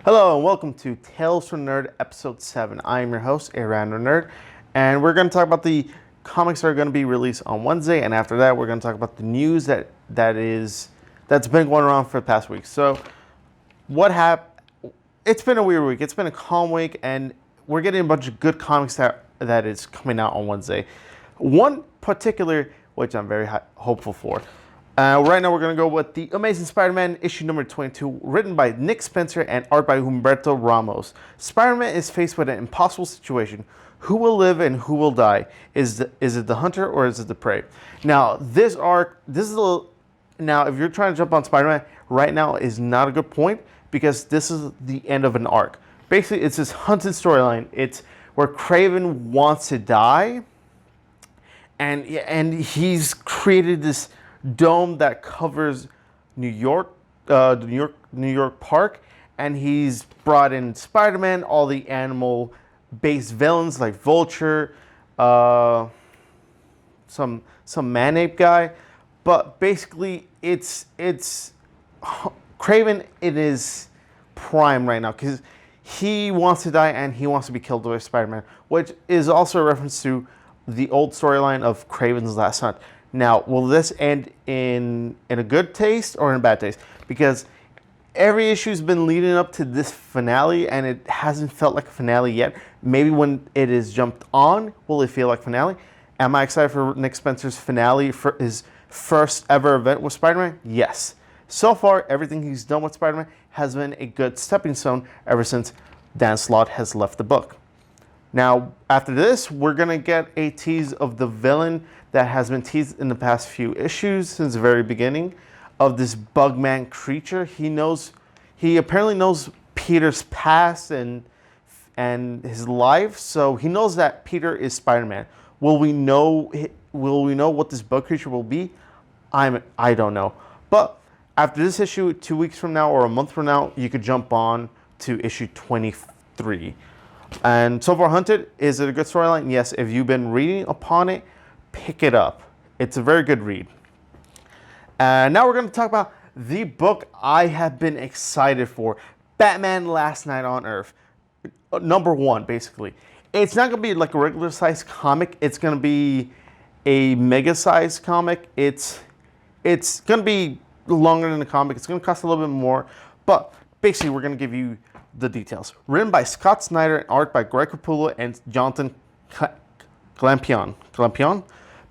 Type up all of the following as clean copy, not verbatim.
Hello and welcome to Tales from Nerd Episode 7. I am your host, A Random Nerd, and we're going to talk about the comics that are going to be released on Wednesday, and after that we're going to talk about the news that's been going around for the past week. So, what happened? It's been a weird week. It's been a calm week, and we're getting a bunch of good comics that is coming out on Wednesday. One particular, which I'm very hopeful for. Right now we're going to go with The Amazing Spider-Man issue number 22, written by Nick Spencer and art by Humberto Ramos. Spider-Man is faced with an impossible situation. Who will live and who will die? Is it the hunter or is it the prey? Now, if you're trying to jump on Spider-Man, right now is not a good point because this is the end of an arc. Basically, it's this hunted storyline. It's where Kraven wants to die, and he's created this dome that covers New York Park, and he's brought in Spider-Man, all the animal-based villains like Vulture, some man-ape guy, but basically it's Kraven in his prime right now because he wants to die and he wants to be killed by Spider-Man, which is also a reference to the old storyline of Kraven's Last Hunt. Now, will this end in a good taste or in a bad taste? Because every issue's been leading up to this finale, and it hasn't felt like a finale yet. Maybe when it is jumped on, will it feel like finale? Am I excited for Nick Spencer's finale for his first ever event with Spider-Man? Yes. So far, everything he's done with Spider-Man has been a good stepping stone ever since Dan Slott has left the book. Now, after this, we're going to get a tease of the villain that has been teased in the past few issues since the very beginning of this Bugman creature. He apparently knows Peter's past and his life, so he knows that Peter is Spider-Man. Will we know what this bug creature will be? I don't know. But after this issue, 2 weeks from now or a month from now, you could jump on to issue 23. And So Far Hunted, is it a good storyline? Yes. If you've been reading upon it, pick it up. It's a very good read. And now we're going to talk about the book I have been excited for. Batman Last Night on Earth. Number 1, basically. It's not going to be like a regular size comic. It's going to be a mega size comic. It's going to be longer than the comic. It's going to cost a little bit more. But basically, we're going to give you the details. Written by Scott Snyder and art by Greg Capullo and Jonathan Glampion.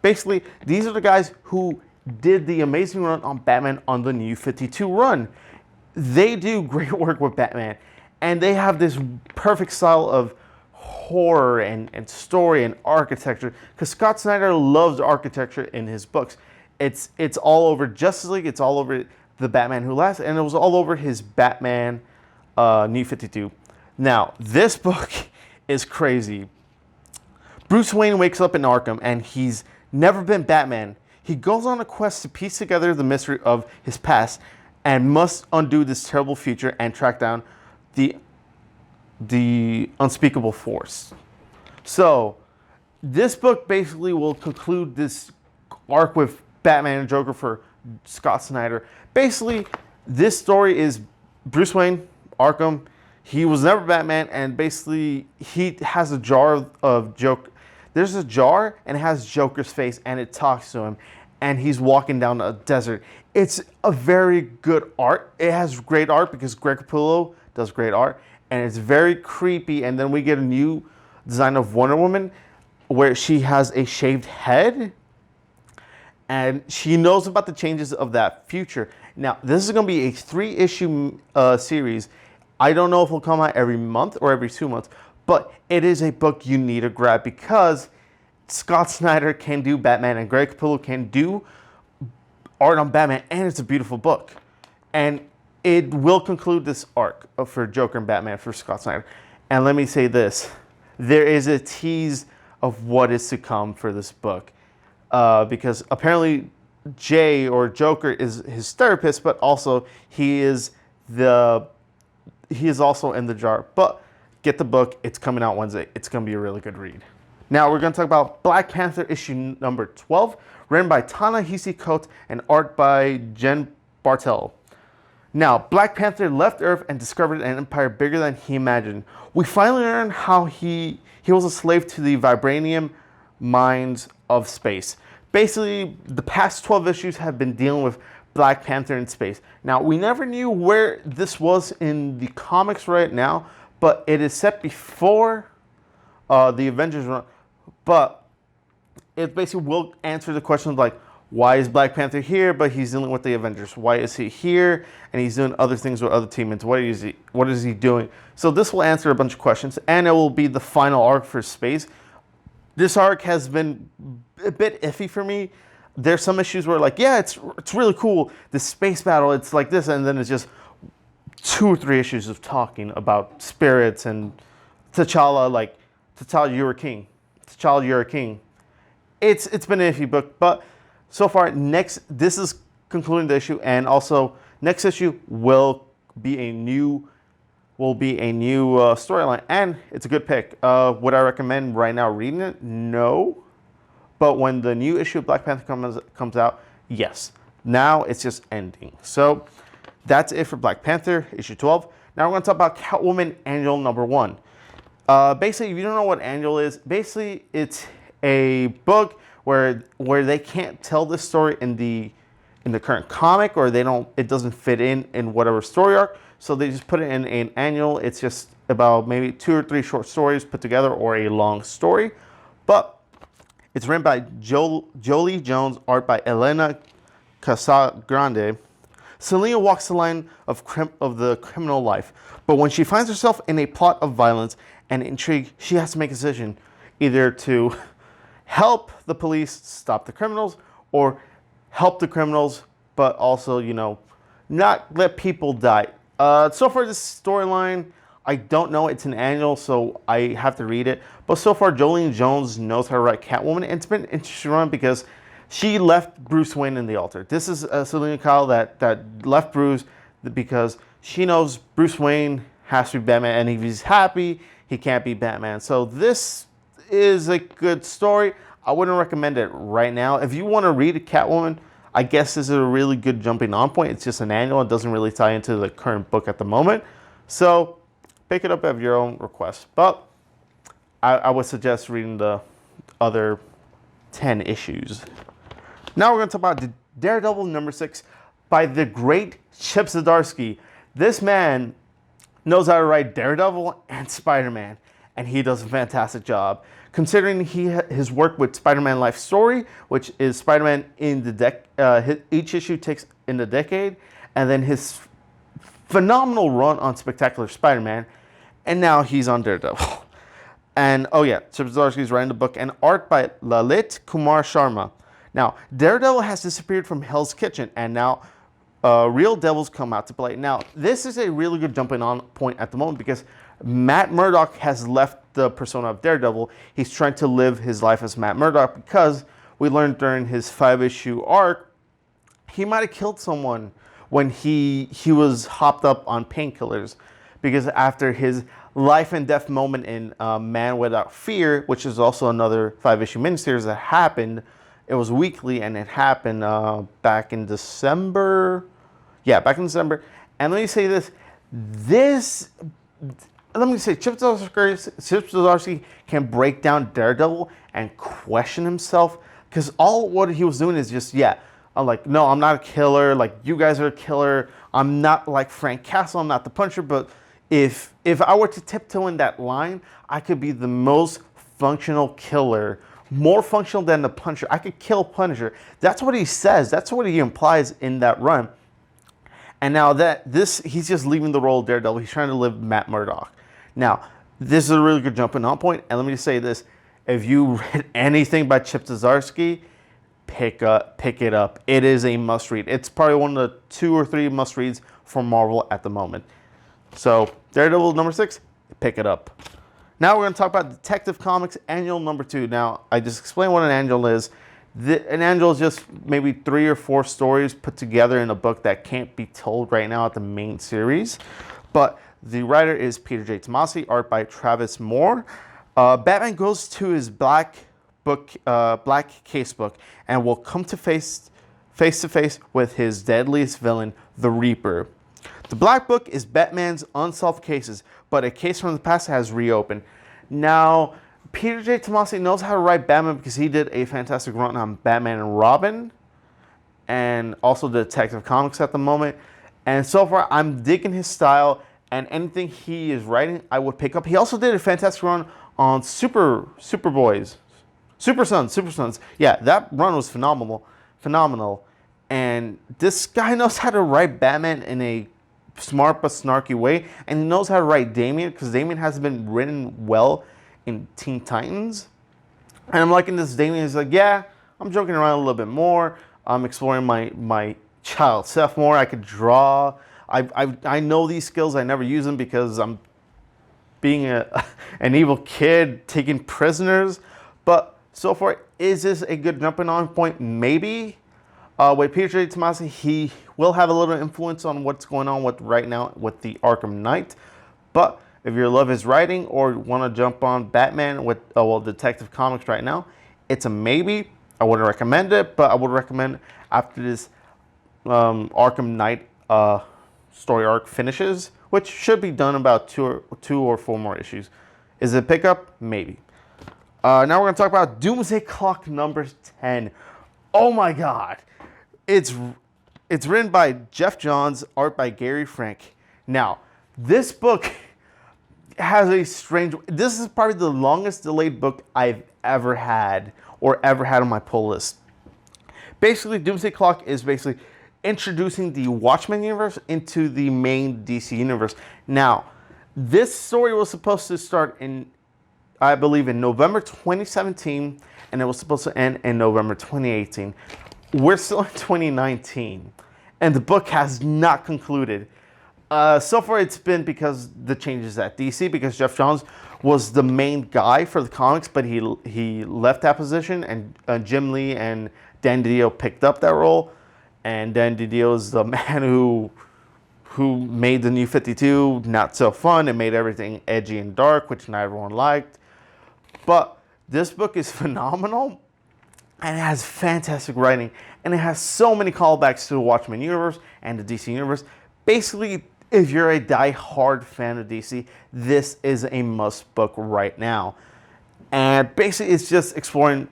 Basically, these are the guys who did the amazing run on Batman on the New 52 run. They do great work with Batman, and they have this perfect style of horror and story and architecture, because Scott Snyder loves architecture in his books. It's all over Justice League, it's all over the Batman Who Laughs, and it was all over his Batman New 52. Now, this book is crazy. Bruce Wayne wakes up in Arkham and he's never been Batman. He goes on a quest to piece together the mystery of his past and must undo this terrible future and track down the unspeakable force. So, this book basically will conclude this arc with Batman and Joker for Scott Snyder. Basically, this story is Bruce Wayne, Arkham. He was never Batman, and basically he has a jar of Joker. There's a jar and it has Joker's face and it talks to him, and he's walking down a desert. It's a very good art. It has great art because Greg Capullo does great art, and it's very creepy. And then we get a new design of Wonder Woman where she has a shaved head, and she knows about the changes of that future. Now, this is going to be a 3-issue series. I don't know if it'll come out every month or every 2 months, but it is a book you need to grab because Scott Snyder can do Batman and Greg Capullo can do art on Batman, and it's a beautiful book. And it will conclude this arc for Joker and Batman for Scott Snyder. And let me say this. There is a tease of what is to come for this book. Because apparently Jay, or Joker, is his therapist, but also he is also in the jar. But get the book. It's coming out Wednesday. It's going to be a really good read. Now we're going to talk about Black Panther issue number 12, written by Ta-Nehisi Coates and art by Jen Bartel. Now, Black Panther left Earth and discovered an empire bigger than he imagined. We finally learn how he was a slave to the vibranium mines of space. Basically, the past 12 issues have been dealing with Black Panther in space. Now, we never knew where this was in the comics right now, but it is set before the Avengers run. But it basically will answer the questions like, why is Black Panther here, but he's dealing with the Avengers? Why is he here, and he's doing other things with other teammates? What is he doing? So this will answer a bunch of questions, and it will be the final arc for space. This arc has been a bit iffy for me. There's some issues where like, yeah, it's really cool. The space battle, it's like this, and then it's just 2 or 3 issues of talking about spirits and T'Challa, like, T'Challa, you're a king. T'Challa, you're a king. It's been an iffy book, but so far, this is concluding the issue, and also next issue will be a new storyline, and it's a good pick. Would I recommend right now reading it? No, but when the new issue of Black Panther comes out, yes. Now it's just ending. So that's it for Black Panther issue 12. Now we're going to talk about Catwoman Annual number 1. Basically, if you don't know what Annual is, basically it's a book where they can't tell this story in the current comic, or it doesn't fit in whatever story arc, so they just put it in an annual. It's just about maybe 2 or 3 short stories put together, or a long story. But it's written by Jolie Jones, art by Elena Casagrande. Selena walks the line of the criminal life, but when she finds herself in a plot of violence and intrigue, she has to make a decision, either to help the police stop the criminals, or help the criminals, but also, not let people die. So far, this storyline, I don't know. It's an annual, so I have to read it. But so far, Jolene Jones knows how to write Catwoman. And it's been an interesting run because she left Bruce Wayne in the altar. This is Selena Kyle that left Bruce because she knows Bruce Wayne has to be Batman, and if he's happy, he can't be Batman. So this is a good story. I wouldn't recommend it right now. If you want to read Catwoman, I guess this is a really good jumping on point. It's just an annual. It doesn't really tie into the current book at the moment. So pick it up at your own request. But I would suggest reading the other 10 issues. Now we're going to talk about Daredevil number 6 by the great Chip Zdarsky. This man knows how to write Daredevil and Spider-Man, and he does a fantastic job. Considering his work with Spider-Man Life Story, which is Spider-Man in the each issue takes in the decade, and then his phenomenal run on Spectacular Spider-Man, and now he's on Daredevil. And oh yeah, Chip Zdarsky is writing the book, and art by Lalit Kumar Sharma. Now, Daredevil has disappeared from Hell's Kitchen, and now real devils come out to play. Now, this is a really good jumping on point at the moment because Matt Murdock has left the persona of Daredevil. He's trying to live his life as Matt Murdock because we learned during his 5-issue arc, he might have killed someone when he was hopped up on painkillers, because after his life and death moment in Man Without Fear, which is also another 5-issue miniseries that happened, it was weekly and it happened back in December. Yeah, back in December. And let me say this, Chip Zdarsky can break down Daredevil and question himself, because all what he was doing is just, I'm like, no, I'm not a killer. Like, you guys are a killer. I'm not like Frank Castle. I'm not the Punisher. But if I were to tiptoe in that line, I could be the most functional killer, more functional than the Punisher. I could kill Punisher. That's what he says. That's what he implies in that run. And now he's just leaving the role of Daredevil. He's trying to live Matt Murdock. Now, this is a really good jumping on point. And let me just say this. If you read anything by Chip Zdarsky, pick it up. It is a must-read. It's probably one of the 2 or 3 must-reads for Marvel at the moment. So, Daredevil number 6, pick it up. Now we're going to talk about Detective Comics Annual number 2. Now, I just explained what an annual is. An annual is just maybe 3 or 4 stories put together in a book that can't be told right now at the main series. But the writer is Peter J. Tomasi, art by Travis Moore. Batman goes to his black case book and will come to face to face with his deadliest villain, the Reaper. The Black Book is Batman's unsolved cases, but a case from the past has reopened. Now, Peter J. Tomasi knows how to write Batman because he did a fantastic run on Batman and Robin, and also the Detective Comics at the moment. And so far, I'm digging his style, and anything he is writing, I would pick up. He also did a fantastic run on Super Sons. Yeah, that run was phenomenal. And this guy knows how to write Batman in a smart but snarky way, and he knows how to write Damian, because Damian hasn't been written well in Teen Titans. And I'm liking this. Damian is like, yeah, I'm joking around a little bit more. I'm exploring my child self more. I could draw. I know these skills. I never use them because I'm being an evil kid taking prisoners. But so far, is this a good jumping on point? Maybe. With Peter J. Tomasi, he will have a little influence on what's going on with right now with the Arkham Knight. But if you love his writing or want to jump on Batman with Detective Comics right now, it's a maybe. I wouldn't recommend it, but I would recommend after this Arkham Knight story arc finishes, which should be done about two or four more issues. Is it a pickup? Maybe. Now we're going to talk about Doomsday Clock number 10. Oh my God. It's written by Jeff Johns, art by Gary Frank. Now, this book has a strange... This is probably the longest delayed book I've ever had on my pull list. Basically, Doomsday Clock is basically introducing the Watchmen universe into the main DC universe. Now, this story was supposed to start in, I believe, in November 2017, and it was supposed to end in November 2018. We're still in 2019, and the book has not concluded. So far, it's been because the changes at DC, because Jeff Johns was the main guy for the comics, but he left that position, and Jim Lee and Dan DiDio picked up that role. And Dan DiDio is the man who made the New 52 not so fun and made everything edgy and dark, which not everyone liked. But this book is phenomenal, and it has fantastic writing, and it has so many callbacks to the Watchmen universe and the DC universe. Basically, if you're a die-hard fan of DC, this is a must book right now. And basically, it's just exploring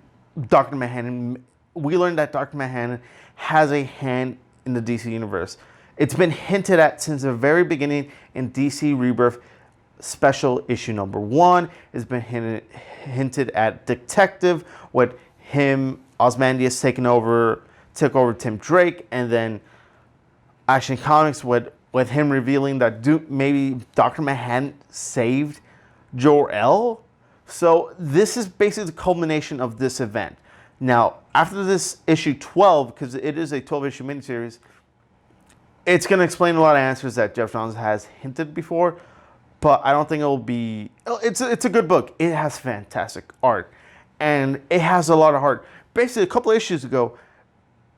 Dr. Manhattan. We learned that Dr. Manhattan has a hand in the DC universe. It's been hinted at since the very beginning in DC Rebirth special issue number 1. It's been hinted at Detective, with him, Ozymandias took over Tim Drake, and then Action Comics with him revealing that maybe Dr. Manhattan saved Jor-El. So this is basically the culmination of this event. Now, after this issue 12, because it is a 12-issue miniseries, it's going to explain a lot of answers that Jeff Johns has hinted before, but I don't think it will be... It's a good book. It has fantastic art, and it has a lot of heart. Basically, a couple of issues ago,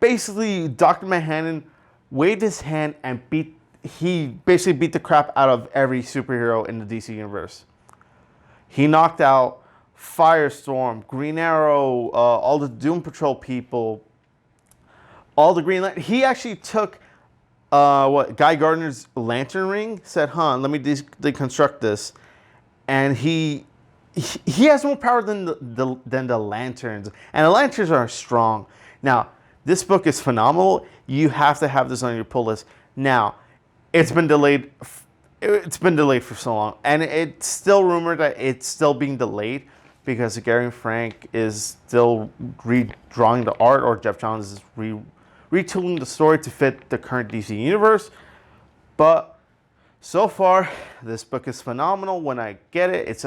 Dr. Manhattan waved his hand and he basically beat the crap out of every superhero in the DC universe. He knocked out Firestorm, Green Arrow, all the Doom Patrol people, all the Green Lantern. He actually took Guy Gardner's lantern ring, said, let me deconstruct this. And he has more power than the lanterns. And the lanterns are strong. Now, this book is phenomenal. You have to have this on your pull list. Now, it's been delayed for so long. And it's still rumored that it's still being delayed because Gary Frank is still redrawing the art, or Jeff Johns is retooling the story to fit the current DC universe. But so far, this book is phenomenal. When I get it, it's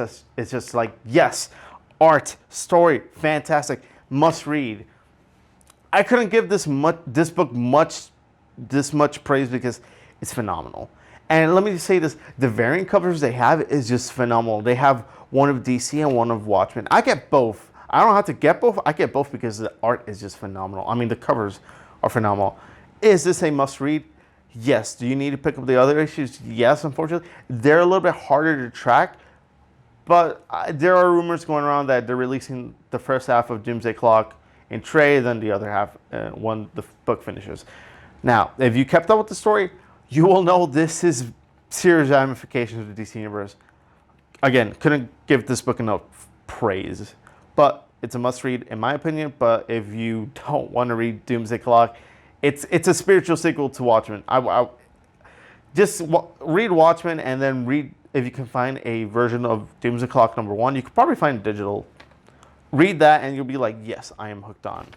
just like, yes, art, story, fantastic, must read. I couldn't give this book this much praise because it's phenomenal. And let me just say this, the variant covers they have is just phenomenal. They have one of DC and one of Watchmen. I get both. I don't have to get both. I get both because the art is just phenomenal. I mean, the covers are phenomenal. Is this a must-read? Yes. Do you need to pick up the other issues? Yes, unfortunately. They're a little bit harder to track, but there are rumors going around that they're releasing the first half of Doomsday Clock in trade, then the other half when the book finishes. Now, if you kept up with the story, you will know this is serious ramifications of the DC Universe. Again, couldn't give this book enough praise, but it's a must-read in my opinion. But if you don't want to read Doomsday Clock, it's a spiritual sequel to Watchmen. Just read Watchmen and then read, if you can find a version of Doomsday Clock #1. You could probably find it digital. Read that and you'll be like, yes, I am hooked on.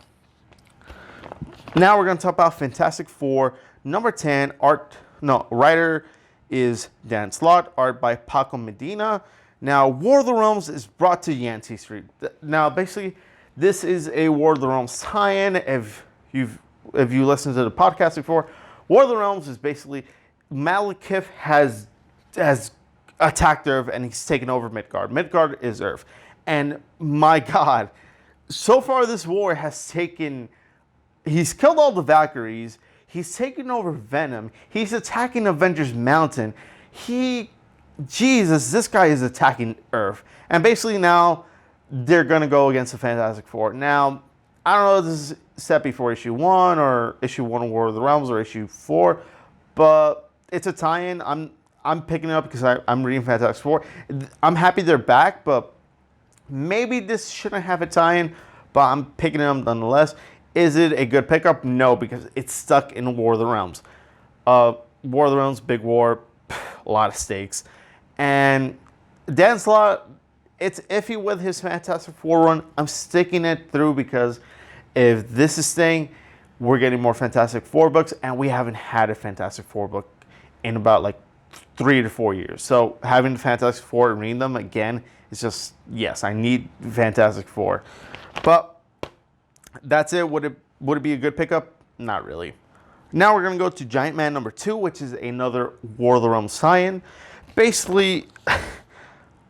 Now we're going to talk about Fantastic Four #10. Writer is Dan Slott. Art by Paco Medina. Now, War of the Realms is brought to Yancey Street. Now, basically, this is a War of the Realms tie-in. If you listened to the podcast before, War of the Realms is basically Malekith has attacked Earth and he's taken over Midgard. Midgard is Earth. And my God, so far this war he's killed all the Valkyries. He's taken over Venom. He's attacking Avengers Mountain. This guy is attacking Earth. And basically now they're going to go against the Fantastic Four. Now, I don't know if this is set before issue 1 or issue 1 of War of the Realms or issue 4, but it's a tie-in. I'm picking it up because I'm reading Fantastic Four. I'm happy they're back, but maybe this shouldn't have a tie-in, but I'm picking it up nonetheless. Is it a good pickup? No, because it's stuck in War of the Realms. War of the Realms, big war, a lot of stakes. And Dan Slott, it's iffy with his Fantastic Four run. I'm sticking it through because if this is staying, we're getting more Fantastic Four books, and we haven't had a Fantastic Four book in about like 3 to 4 years. So having the Fantastic Four and reading them again is just, yes, I need Fantastic Four. But that's it. Would it be a good pickup? Not really. Now we're going to go to Giant Man #2, which is another War of the Realms tie-in. Basically,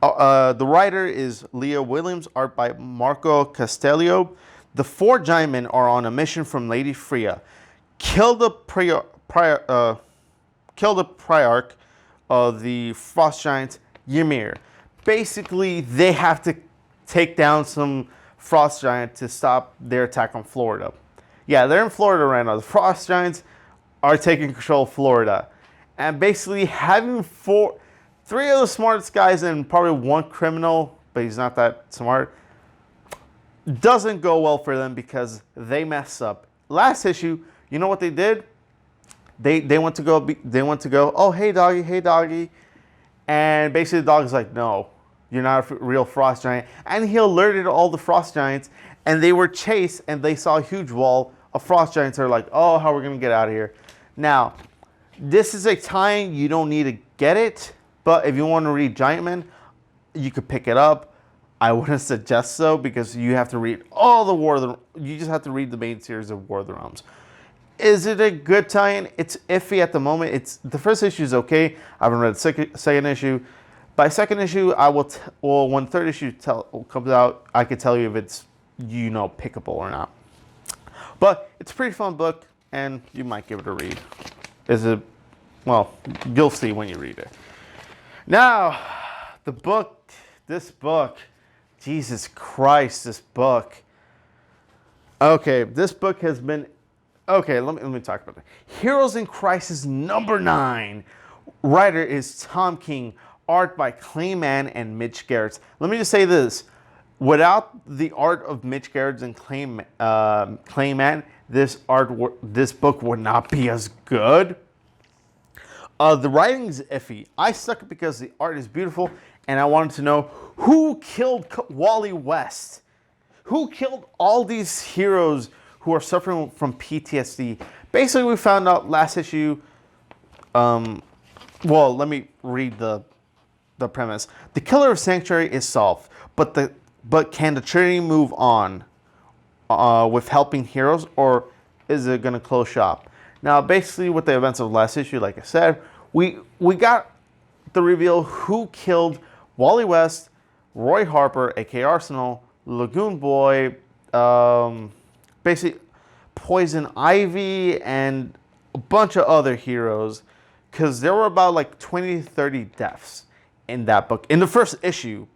the writer is Leah Williams, art by Marco Castellio. The 4 giant men are on a mission from Lady Freya. Kill the Priarch of the Frost Giants, Ymir. Basically, they have to take down some Frost Giant to stop their attack on Florida. Yeah, they're in Florida right now. The Frost Giants are taking control of Florida. And basically having 3 of the smartest guys and probably 1 criminal, but he's not that smart, doesn't go well for them because they mess up. Last issue, you know what they did? They went to go, oh, hey doggy. And basically the dog's like, no, you're not a real Frost Giant. And he alerted all the Frost Giants, and they were chased, and they saw a huge wall of Frost Giants. They're like, oh, how are we going to get out of here? Now, this is a tie-in. You don't need to get it, but if you want to read Giant Man, you could pick it up. I wouldn't suggest so because you have to read all the you just have to read the main series of War of the Realms. Is it a good tie-in? It's iffy at the moment. The first issue is okay. I haven't read the second issue. By second issue, I will. When third issue comes out, I can tell you if it's pickable or not. But it's a pretty fun book, and you might give it a read. Is it? Well, you'll see when you read it. Now, this book. Jesus Christ, this book. Okay, this book has been. Okay, let me talk about it. Heroes in Crisis #9. Writer is Tom King. Art by Clayman and Mitch Gerrits. Let me just say this. Without the art of Mitch Gerrits and Clayman, this book would not be as good. The writing is iffy. I stuck it because the art is beautiful, and I wanted to know who killed Wally West? Who killed all these heroes who are suffering from PTSD? Basically, we found out last issue. Well, let me read the premise. The killer of Sanctuary is solved, but can the Trinity move on with helping heroes, or is it going to close shop? Now, basically, with the events of last issue, like I said, we got the reveal who killed Wally West, Roy Harper, aka Arsenal, Lagoon Boy, basically Poison Ivy, and a bunch of other heroes, because there were about like 20 to 30 deaths in that book, in the first issue,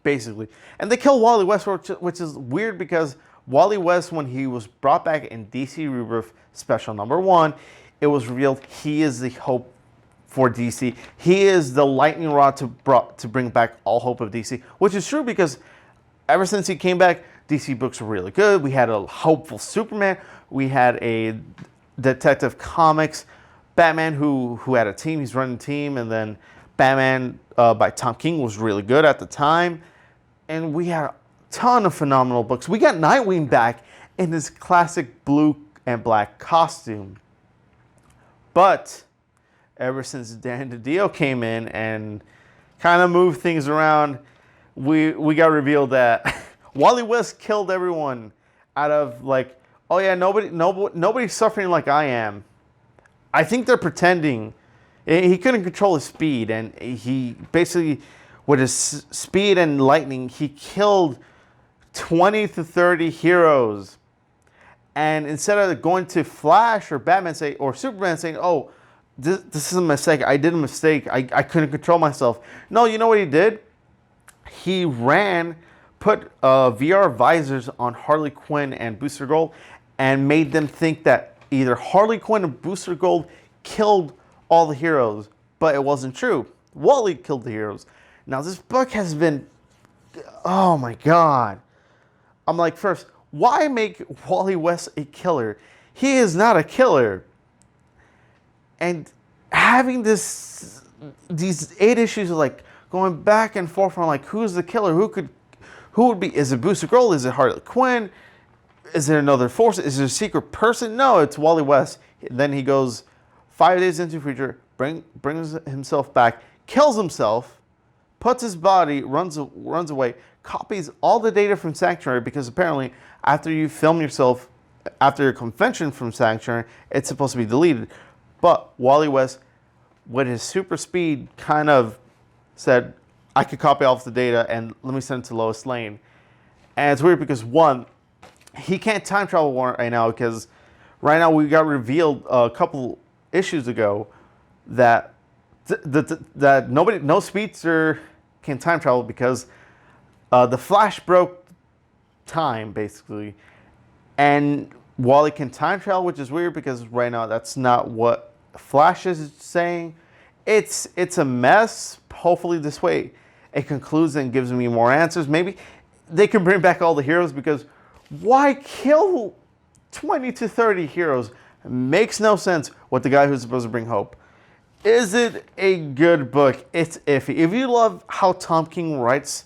basically. And they killed Wally West, which is weird because Wally West, when he was brought back in DC Rebirth Special #1, it was revealed he is the hope for DC. He is the lightning rod to bring back all hope of DC, which is true because ever since he came back, DC books were really good. We had a hopeful Superman. We had a Detective Comics Batman who had a team. He's running a team. And then Batman by Tom King was really good at the time. And we had a ton of phenomenal books. We got Nightwing back in his classic blue and black costume. But ever since Dan DiDio came in and kind of moved things around, we got revealed that Wally West killed everyone out of like, oh yeah, nobody's suffering like I am. I think they're pretending. He couldn't control his speed, and he basically, with his speed and lightning, he killed 20 to 30 heroes. And instead of going to Flash or Batman or Superman saying, oh, this is a mistake, I did a mistake, I couldn't control myself. No, you know what he did? He put VR visors on Harley Quinn and Booster Gold and made them think that either Harley Quinn and Booster Gold killed all the heroes, but it wasn't true. Wally killed the heroes. Now this book has been, oh my God. I'm like, first, why make Wally West a killer? He is not a killer. And having these 8 issues of like going back and forth on like who's the killer, who would be, is it Booster Gold, is it Harley Quinn, is there another force, is there a secret person? No, it's Wally West. Then he goes 5 days into the future, brings himself back, kills himself, puts his body, runs away, copies all the data from Sanctuary, because apparently after you film yourself, after your convention from Sanctuary, it's supposed to be deleted. But Wally West, with his super speed, kind of said, I could copy off the data and let me send it to Lois Lane. And it's weird because, one, he can't time travel right now because right now we got revealed a couple issues ago that that no speedster can time travel because the Flash broke time basically, and Wally can time travel, which is weird because right now that's not what Flash is saying. It's a mess. Hopefully this way it concludes and gives me more answers. Maybe they can bring back all the heroes, because why kill 20 to 30 heroes? Makes no sense with the guy who's supposed to bring hope. Is it a good book? It's iffy. If you love how Tom King writes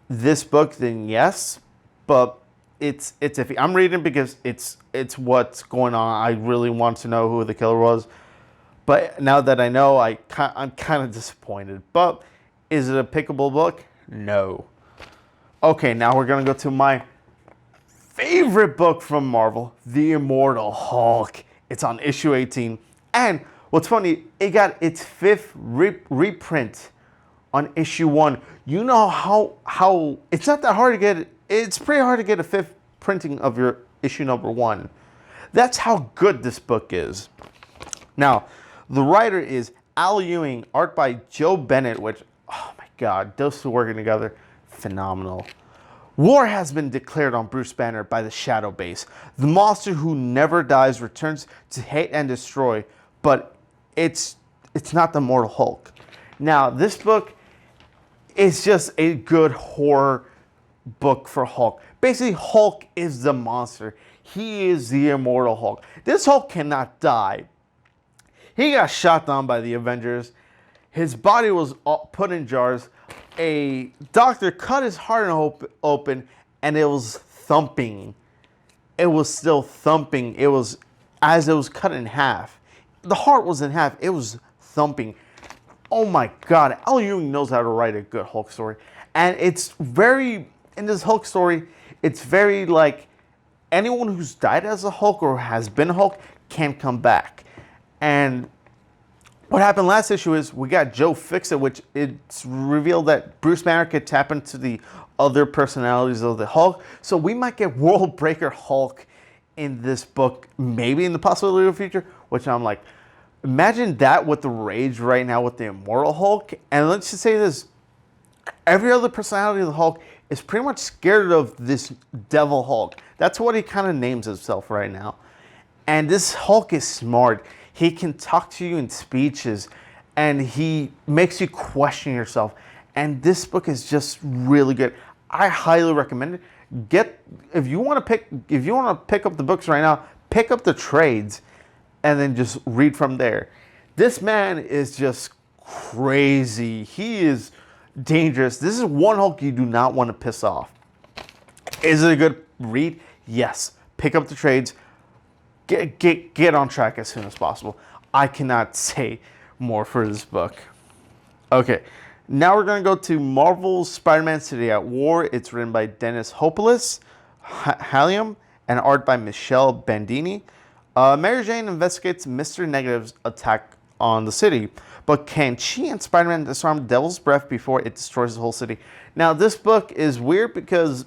this book, then yes, but it's iffy. I'm reading because it's what's going on. I really want to know who the killer was, but now that I know, I'm kind of disappointed. But is it a pickable book? No. Okay, now we're gonna go to my favorite book from Marvel, The Immortal Hulk. It's on issue 18. And what's funny, it got its 5th reprint on issue 1. You know how it's not that hard to get, it's pretty hard to get a 5th printing of your issue number 1. That's how good this book is. Now, the writer is Al Ewing, art by Joe Bennett, which, oh my God, those two working together, phenomenal. War has been declared on Bruce Banner by the Shadow Base. The monster who never dies returns to hate and destroy, but it's not the Immortal Hulk. Now, this book is just a good horror book for Hulk. Basically, Hulk is the monster. He is the Immortal Hulk. This Hulk cannot die. He got shot down by the Avengers. His body was put in jars. A doctor cut his heart open, and it was thumping. It was still thumping. It was as it was cut in half. The heart was in half. It was thumping. Oh my God, Al Ewing knows how to write a good Hulk story. And it's very, in this Hulk story, it's very like anyone who's died as a Hulk or has been a Hulk can come back. And what happened last issue is we got Joe Fixit, which it's revealed that Bruce Banner could tap into the other personalities of the Hulk. So we might get World Breaker Hulk in this book, maybe in the possibility of the future, which I'm like, imagine that with the rage right now with the Immortal Hulk. And let's just say this, every other personality of the Hulk is pretty much scared of this Devil Hulk. That's what he kind of names himself right now. And this Hulk is smart. He can talk to you in speeches, and he makes you question yourself. And this book is just really good. I highly recommend it. If you want to pick up the books right now, pick up the trades, and then just read from there. This man is just crazy. He is dangerous. This is one Hulk you do not want to piss off. Is it a good read? Yes. Pick up the trades. Get on track as soon as possible. I cannot say more for this book. Okay, now we're going to go to Marvel's Spider-Man City at War. It's written by Dennis Hopeless, Halium, and art by Michelle Bandini. Mary Jane investigates Mr. Negative's attack on the city, but can she and Spider-Man disarm Devil's Breath before it destroys the whole city? Now, this book is weird because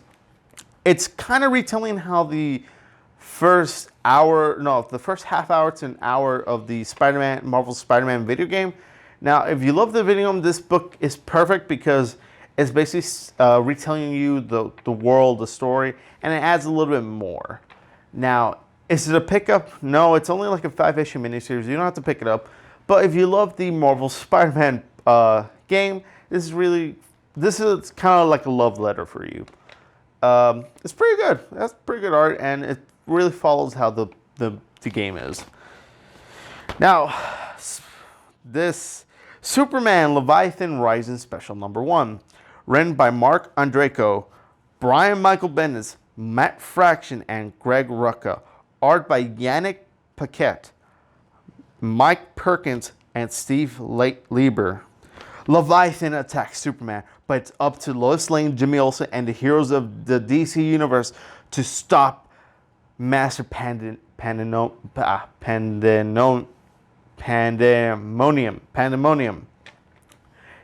it's kind of retelling how the first half hour to an hour of the Marvel Spider-Man video game. Now, if you love the video game, this book is perfect because it's basically retelling you the world, the story, and it adds a little bit more. Now, is it a pickup? No, it's only like a 5-issue miniseries. You don't have to pick it up. But if you love the Marvel Spider-Man game, this is kind of like a love letter for you. It's pretty good. That's pretty good art, and it really follows how the game is. Now, this Superman Leviathan Rising Special Number 1, written by Mark Andreyko, Brian Michael Bendis, Matt Fraction, and Greg Rucka. Art by Yannick Paquette, Mike Perkins, and Steve Lieber. Leviathan attacks Superman, but it's up to Lois Lane, Jimmy Olsen, and the heroes of the DC Universe to stop Master Pandemonium.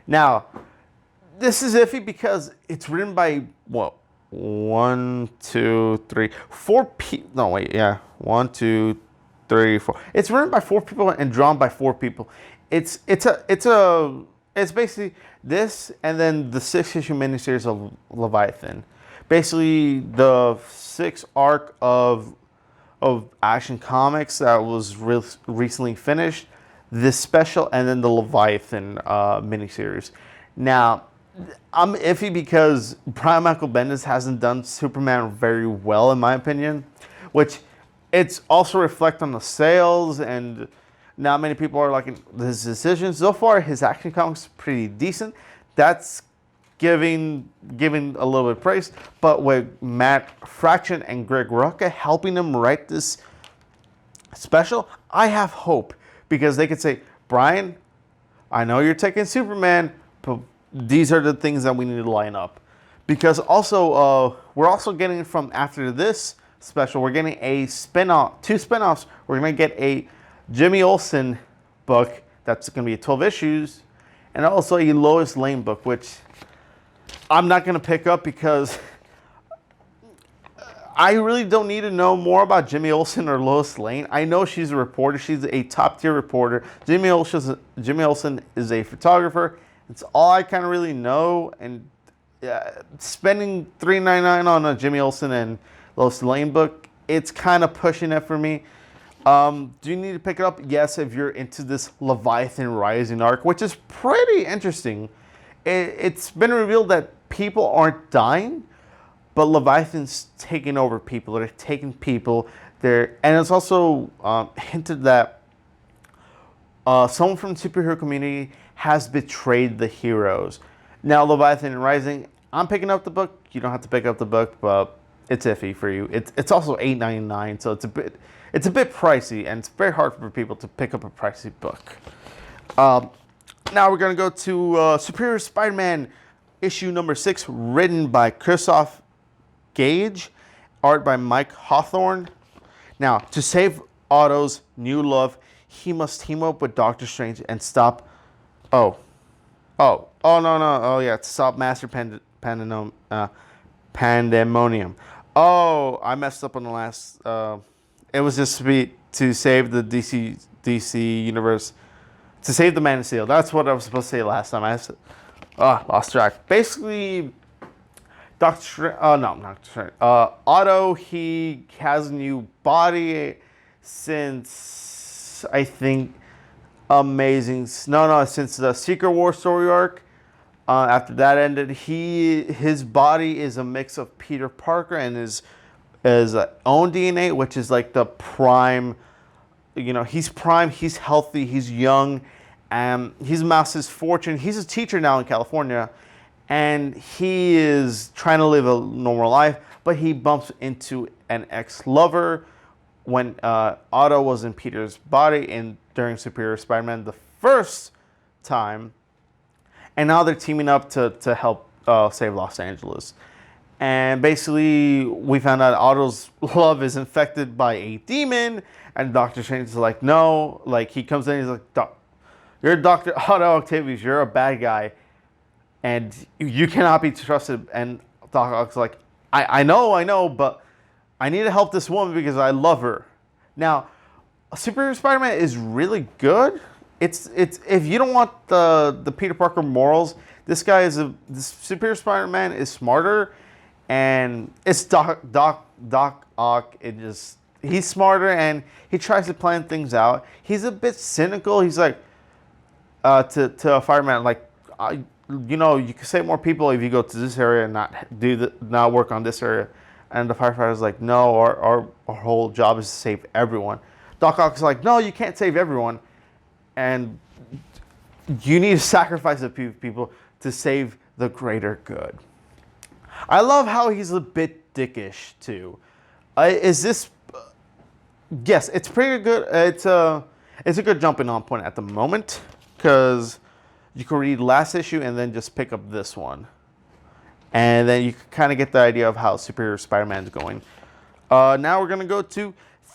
Now, this is iffy because it's written by, what, 1, 2, 3, 4 people. No, wait, yeah. 1, 2, 3, 4. It's written by 4 people and drawn by 4 people. It's basically this and then the 6-issue miniseries of Leviathan. Basically, the 6th arc of Action Comics that was recently finished, this special, and then the Leviathan miniseries. Now, I'm iffy because Brian Michael Bendis hasn't done Superman very well, in my opinion, which it's also reflect on the sales, and not many people are liking his decisions. So far, his Action Comics is pretty decent. That's giving a little bit of praise, but with Matt Fraction and Greg Rucka helping him write this special, I have hope because they could say, Brian, I know you're taking Superman, but these are the things that we need to line up. Because also, we're also getting from after this special, we're getting a spin-off, 2 spin-offs. We're going to get a Jimmy Olsen book that's going to be 12 issues, and also a Lois Lane book, which I'm not going to pick up because I really don't need to know more about Jimmy Olsen or Lois Lane. I know she's a reporter. She's a top-tier reporter. Jimmy Olsen is a photographer. It's all I kind of really know. And spending $3.99 on a Jimmy Olsen and Lois Lane book, it's kind of pushing it for me. Do you need to pick it up? Yes, if you're into this Leviathan Rising arc, which is pretty interesting. It's been revealed that people aren't dying, but Leviathan's taking over people. They're taking people. And it's also hinted that someone from the superhero community has betrayed the heroes. Now, Leviathan Rising, I'm picking up the book. You don't have to pick up the book, but it's iffy for you. It's also $8.99, so it's a bit pricey, and it's very hard for people to pick up a pricey book. Now we're going to go to Superior Spider-Man issue number 6, written by Christoph Gage, art by Mike Hawthorne. Now, to save Otto's new love, he must team up with Doctor Strange and stop... to stop Master Pandemonium. Oh, I messed up on the last... it was just to save the DC Universe... To save the Man of Steel. That's what I was supposed to say last time. I lost track. Basically, Otto, he has a new body since was, I think, amazing. No, since the Secret War story arc, after that ended, his body is a mix of Peter Parker and his own DNA, which is like the prime. He's prime. He's healthy. He's young. He's amassed his fortune. He's a teacher now in California, and he is trying to live a normal life. But he bumps into an ex-lover when Otto was in Peter's body and during Superior Spider-Man the first time. And now they're teaming up to help save Los Angeles. And basically, we found out Otto's love is infected by a demon. And Doctor Strange is like, no. Like, he comes in and he's like, you're Dr. Otto Octavius. You're a bad guy. And you cannot be trusted. And Doc Ock's like, I know, but I need to help this woman because I love her. Now, Superior Spider-Man is really good. It's if you don't want the Peter Parker morals, this Superior Spider-Man is smarter, and it's Doc Ock. He's smarter and he tries to plan things out. He's a bit cynical. He's like to a fireman like, you can save more people if you go to this area and not work on this area. And the firefighter's like, no, our whole job is to save everyone. Doc Ock's like, no, you can't save everyone. And you need to sacrifice a few people to save the greater good. I love how he's a bit dickish, too. Yes, it's pretty good. It's a good jumping on point at the moment, because you can read last issue and then just pick up this one. And then you can kind of get the idea of how Superior Spider-Man is going. Now we're going to go to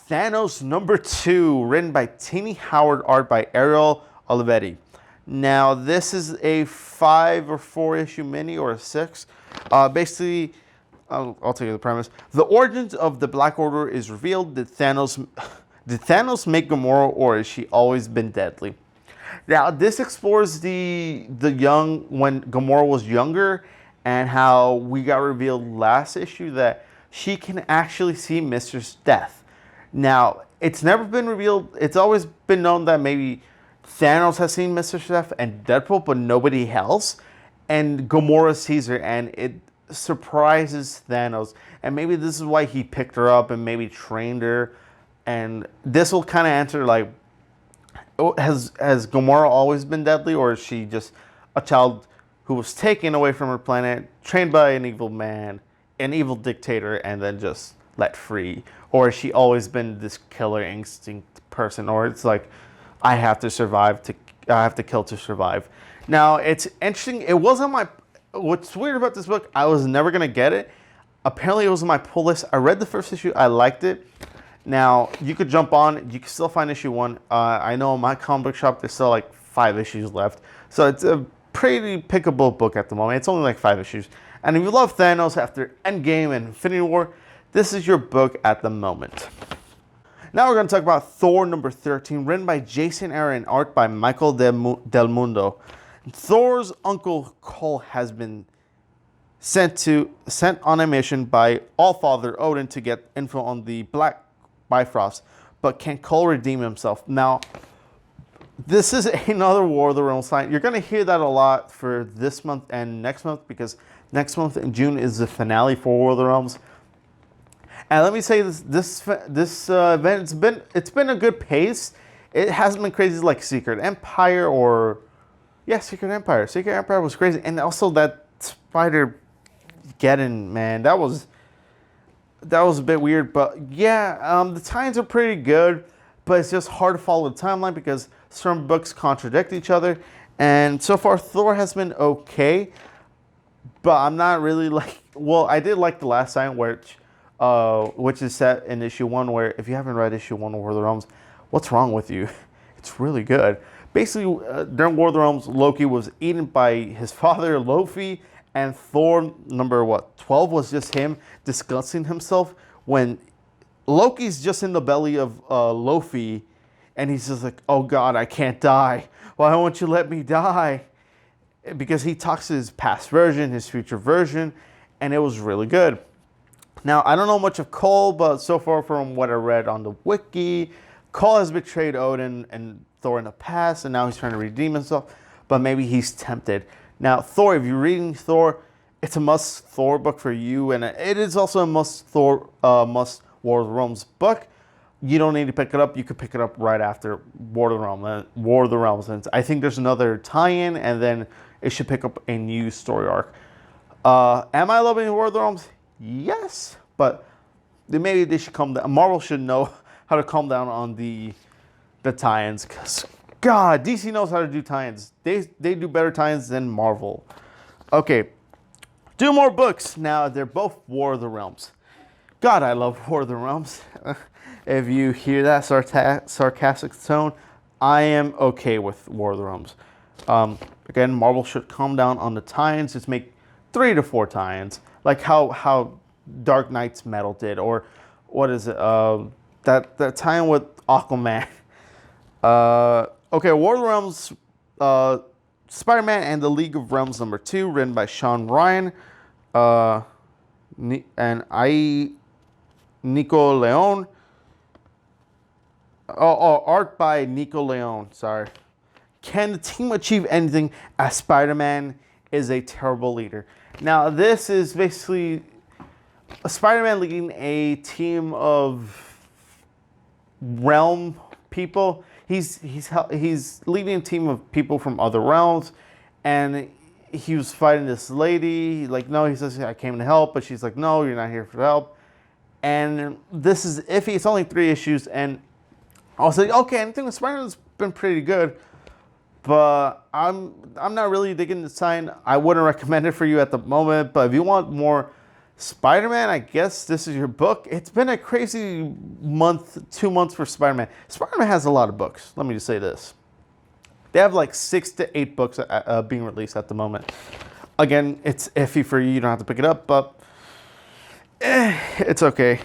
Thanos #2, written by Tini Howard, art by Ariel Olivetti. Now, this is a 5 or 4 issue mini, or a 6. Basically, I'll tell you the premise. The origins of the Black Order is revealed. Did Thanos make Gamora, or has she always been deadly? Now, this explores the young, when Gamora was younger, and how we got revealed last issue that she can actually see Mr. Death. Now, it's never been revealed. It's always been known that maybe Thanos has seen Mr. Death and Deadpool, but nobody else. And Gamora sees her, and it surprises Thanos. And maybe this is why he picked her up and maybe trained her. And this will kind of answer, like, has Gamora always been deadly, or is she just a child who was taken away from her planet, trained by an evil man, an evil dictator, and then just let free? Or has she always been this killer instinct person? Or it's like, I have to survive, I have to kill to survive. Now, it's interesting. It wasn't what's weird about this book, I was never going to get it. Apparently, it was on my pull list. I read the first issue. I liked it. Now, you could jump on. You can still find issue 1. I know in my comic book shop, there's still like 5 issues left. So it's a pretty pickable book at the moment. It's only like 5 issues. And if you love Thanos after Endgame and Infinity War, this is your book at the moment. Now we're going to talk about Thor #13, written by Jason Aaron, art by Michael Del Mundo. Thor's uncle Cole has been sent on a mission by Allfather Odin to get info on the Black Bifrost, but can Cole redeem himself? Now, this is another War of the Realms sign. You're going to hear that a lot for this month and next month, because next month in June is the finale for War of the Realms. And let me say this event, it's been a good pace. It hasn't been crazy like Secret Empire or... Yeah, Secret Empire. Secret Empire was crazy. And also that Spider-Geddon, man, that was a bit weird. But yeah, the times are pretty good. But it's just hard to follow the timeline because some books contradict each other. And so far, Thor has been okay. But I'm not really like... Well, I did like the last time, which is set in issue 1, where if you haven't read issue 1 of War of the Realms, what's wrong with you? It's really good. Basically, during War of the Realms, Loki was eaten by his father, Loki, and Thor #12 was just him discussing himself when Loki's just in the belly of Loki, and he's just like, oh God, I can't die. Why won't you let me die? Because he talks to his past version, his future version, and it was really good. Now, I don't know much of Cole, but so far from what I read on the wiki, Cole has betrayed Odin and Thor in the past, and now he's trying to redeem himself, but maybe he's tempted. Now, Thor, if you're reading Thor, it's a must Thor book for you, and it is also a must must War of the Realms book. You don't need to pick it up. You could pick it up right after War of the Realms. And I think there's another tie-in, and then it should pick up a new story arc. Am I loving War of the Realms? Yes, but maybe they should calm down. Marvel should know how to calm down on the tie-ins, because God, DC knows how to do tie-ins. They do better tie-ins than Marvel. Okay, 2 more books. Now they're both War of the Realms. God, I love War of the Realms. If you hear that sarcastic tone, I am okay with War of the Realms. Again, Marvel should calm down on the tie-ins. Just make 3 to 4 tie-ins, like how Dark Knight's Metal did, or what is it? That tie-in with Aquaman. Okay, War of the Realms, Spider-Man and the League of Realms #2, written by Sean Ryan, and Nico Leon. Art by Nico Leon, sorry. Can the team achieve anything as Spider-Man is a terrible leader? Now, this is basically a Spider-Man leading a team of realm people. He's leading a team of people from other realms, and he was fighting this lady. Like, no, he says, I came to help, but she's like, no, you're not here for help. And this is iffy. It's only 3 issues, and I was like, okay, I think the Spider-Man's been pretty good, but I'm not really digging the sign. I wouldn't recommend it for you at the moment, but if you want more Spider-Man, I guess this is your book. It's been a crazy 2 months for Spider-Man. Spider-Man has a lot of books. Let me just say this. They have like 6 to 8 books being released at the moment. Again, it's iffy for you. You don't have to pick it up, but it's okay.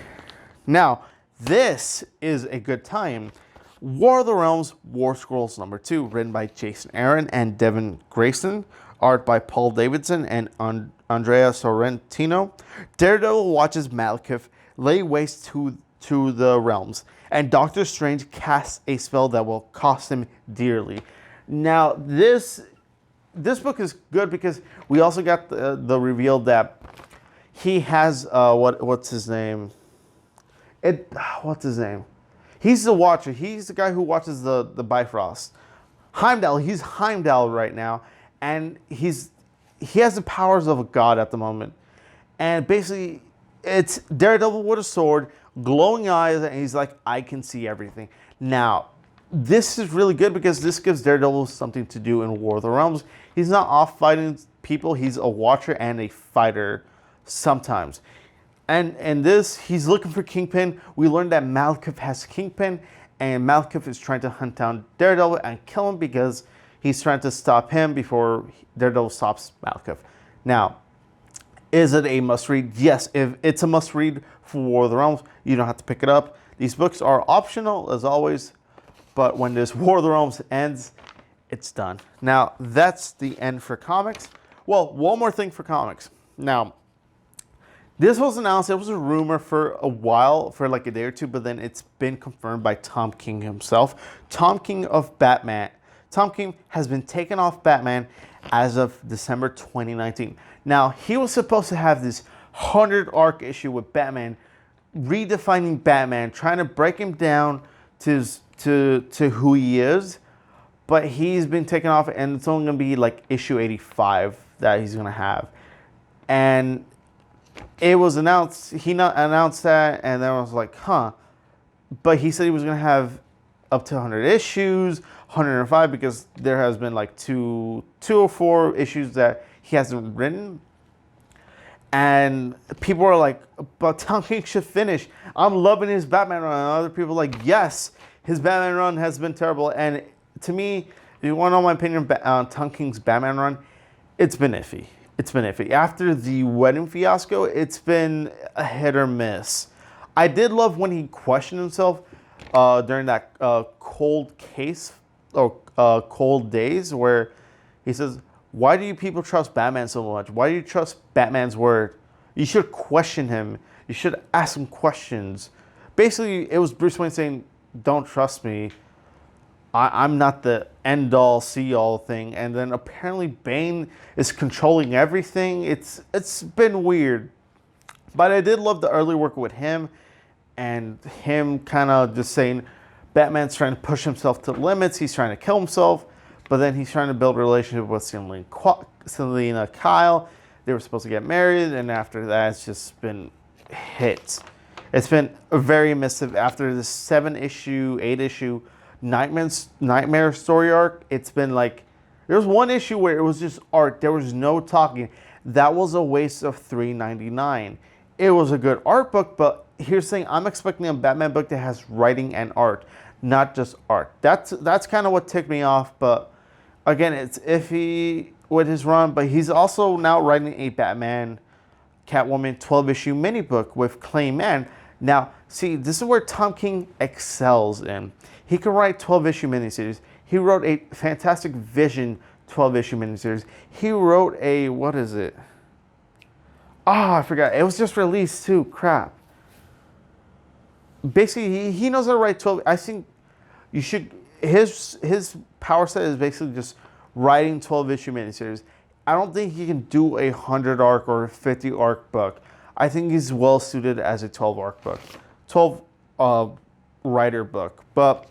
Now, this is a good time. War of the Realms, War Scrolls #2, written by Jason Aaron and Devin Grayson. Art by Paul Davidson and Andrea Sorrentino. Daredevil watches Malekith lay waste to the realms, and Doctor Strange casts a spell that will cost him dearly. Now, this book is good because we also got the reveal that he has what's his name? What's his name? He's the Watcher. He's the guy who watches the Bifrost. Heimdall. He's Heimdall right now, and he has the powers of a god at the moment. And basically, it's Daredevil with a sword, glowing eyes, and he's like, I can see everything. Now, this is really good because this gives Daredevil something to do in War of the Realms. He's not off fighting people. He's a watcher and a fighter sometimes. And this, he's looking for Kingpin. We learned that Malekith has Kingpin, and Malekith is trying to hunt down Daredevil and kill him because he's trying to stop him before Daredevil stops Malekith. Now, is it a must-read? Yes, if it's a must-read for War of the Realms, you don't have to pick it up. These books are optional, as always, but when this War of the Realms ends, it's done. Now, that's the end for comics. Well, one more thing for comics. Now, this was announced, it was a rumor for a while, for like a day or two, but then it's been confirmed by Tom King himself. Tom King of Batman. Tom King has been taken off Batman as of December 2019. Now, he was supposed to have this 100 arc issue with Batman, redefining Batman, trying to break him down to who he is, but he's been taken off, and it's only going to be like issue 85 that he's going to have. And it was announced, he announced that, and then I was like, huh. But he said he was going to have up to 100 issues, 105, because there has been like two or four issues that he hasn't written. And people are like, but Tom King should finish. I'm loving his Batman run. And other people are like, yes, his Batman run has been terrible. And to me, if you want to know my opinion on Tom King's Batman run, it's been iffy. It's been iffy. After the wedding fiasco, it's been a hit or miss. I did love when he questioned himself during that cold case or cold days where he says, why do you people trust Batman so much? Why do you trust Batman's word? You should question him. You should ask him questions. Basically, it was Bruce Wayne saying, don't trust me. I'm not the end-all, see-all thing. And then apparently Bane is controlling everything. It's been weird. But I did love the early work with him and him kind of just saying Batman's trying to push himself to the limits. He's trying to kill himself. But then he's trying to build a relationship with Selena Kyle. They were supposed to get married. And after that, it's just been hits. It's been very emissive. After the 7-issue, 8-issue Nightmare story arc, it's been like, there was one issue where it was just art. There was no talking. That was a waste of $3.99. It was a good art book, but here's the thing. I'm expecting a Batman book that has writing and art, not just art. That's kind of what ticked me off, but again, it's iffy with his run, but he's also now writing a Batman Catwoman 12-issue mini book with Clayman. Now, see, this is where Tom King excels in. He can write 12-issue miniseries. He wrote a Fantastic Vision 12-issue miniseries. He wrote a, what is it? Oh, I forgot. It was just released too. Crap. Basically, he knows how to write 12. I think you should, his power set is basically just writing 12-issue miniseries. I don't think he can do a 100 arc or a 50 arc book. I think he's well suited as a 12 arc book, 12 writer book. But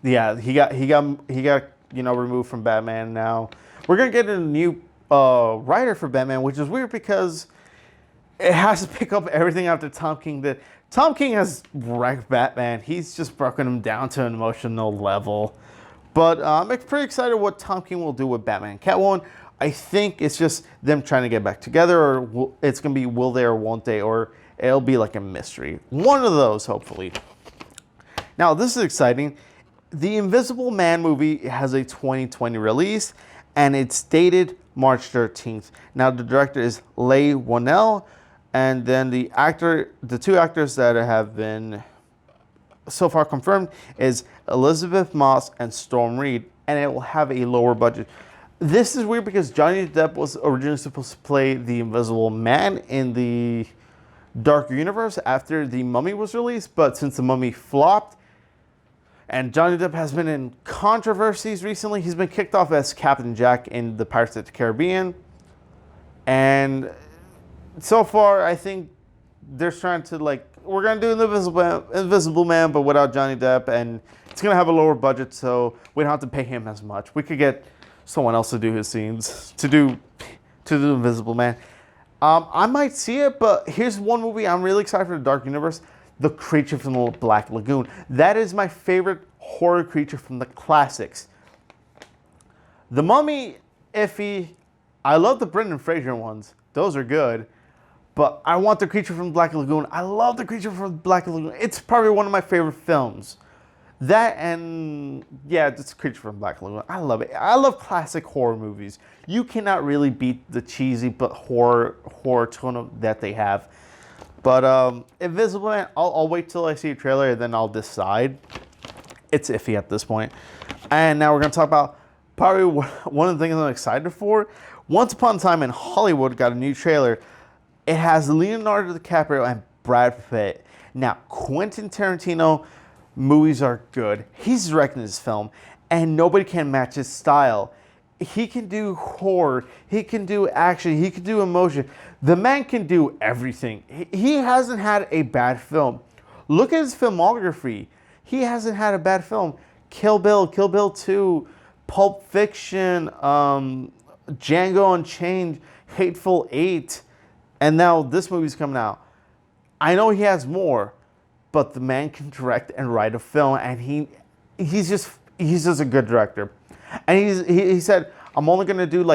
yeah, he got removed from Batman. Now we're gonna get a new writer for Batman, which is weird because it has to pick up everything after Tom King did. Tom King has wrecked Batman. He's just broken him down to an emotional level. But I'm pretty excited what Tom King will do with Batman and Catwoman. I think it's just them trying to get back together, or it's going to be will they or won't they, or it'll be like a mystery. One of those, hopefully. Now, this is exciting. The Invisible Man movie has a 2020 release, and it's dated March 13th. Now, the director is Leigh Whannell, and then the two actors that have been so far confirmed is Elizabeth Moss and Storm Reed, and it will have a lower budget. This is weird because Johnny Depp was originally supposed to play the Invisible Man in the Dark Universe after The Mummy was released, but since The Mummy flopped, and Johnny Depp has been in controversies recently, he's been kicked off as Captain Jack in the Pirates of the Caribbean, and so far I think they're trying to we're going to do an Invisible Man, but without Johnny Depp, and it's going to have a lower budget, so we don't have to pay him as much. We could get someone else to do his scenes, to do Invisible Man. I might see it, but here's one movie I'm really excited for the Dark Universe, The Creature from the Black Lagoon. That is my favorite horror creature from the classics. The Mummy, iffy. I love the Brendan Fraser ones. Those are good. But I want The Creature from the Black Lagoon. I love The Creature from the Black Lagoon. It's probably one of my favorite films. That and, yeah, it's Creature from Black Lagoon. I love it. I love classic horror movies. You cannot really beat the cheesy but horror tone that they have. But Invisible Man, I'll wait till I see a trailer and then I'll decide. It's iffy at this point. And now we're going to talk about probably one of the things I'm excited for. Once Upon a Time in Hollywood got a new trailer. It has Leonardo DiCaprio and Brad Pitt. Now, Quentin Tarantino movies are good. He's directing this film, and nobody can match his style. He can do horror. He can do action. He can do emotion. The man can do everything. He hasn't had a bad film. Look at his filmography. He hasn't had a bad film. Kill Bill 2, Pulp Fiction, Django Unchained, Hateful Eight, and now this movie's coming out. I know he has more, but the man can direct and write a film, and he's just a good director. And he said, I'm only gonna do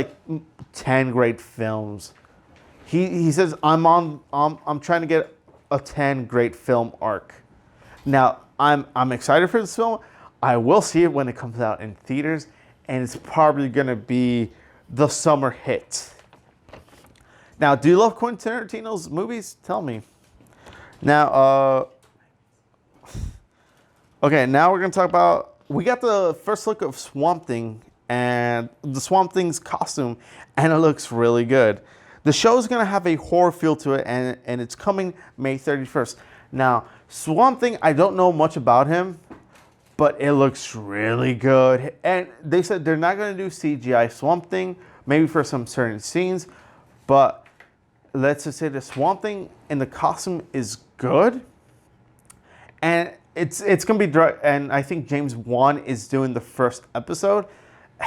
10 great films. He says I'm trying to get a 10 great film arc. Now I'm excited for this film. I will see it when it comes out in theaters, and it's probably gonna be the summer hit. Now, do you love Quentin Tarantino's movies? Tell me. Now, okay, now we're going to talk about, we got the first look of Swamp Thing and the Swamp Thing's costume, and it looks really good. The show is going to have a horror feel to it, and it's coming May 31st. Now, Swamp Thing, I don't know much about him. but it looks really good. And they said they're not going to do CGI Swamp Thing, maybe for some certain scenes, but let's just say the Swamp Thing in the costume is good. And it's going to be direct, and I think James Wan is doing the first episode.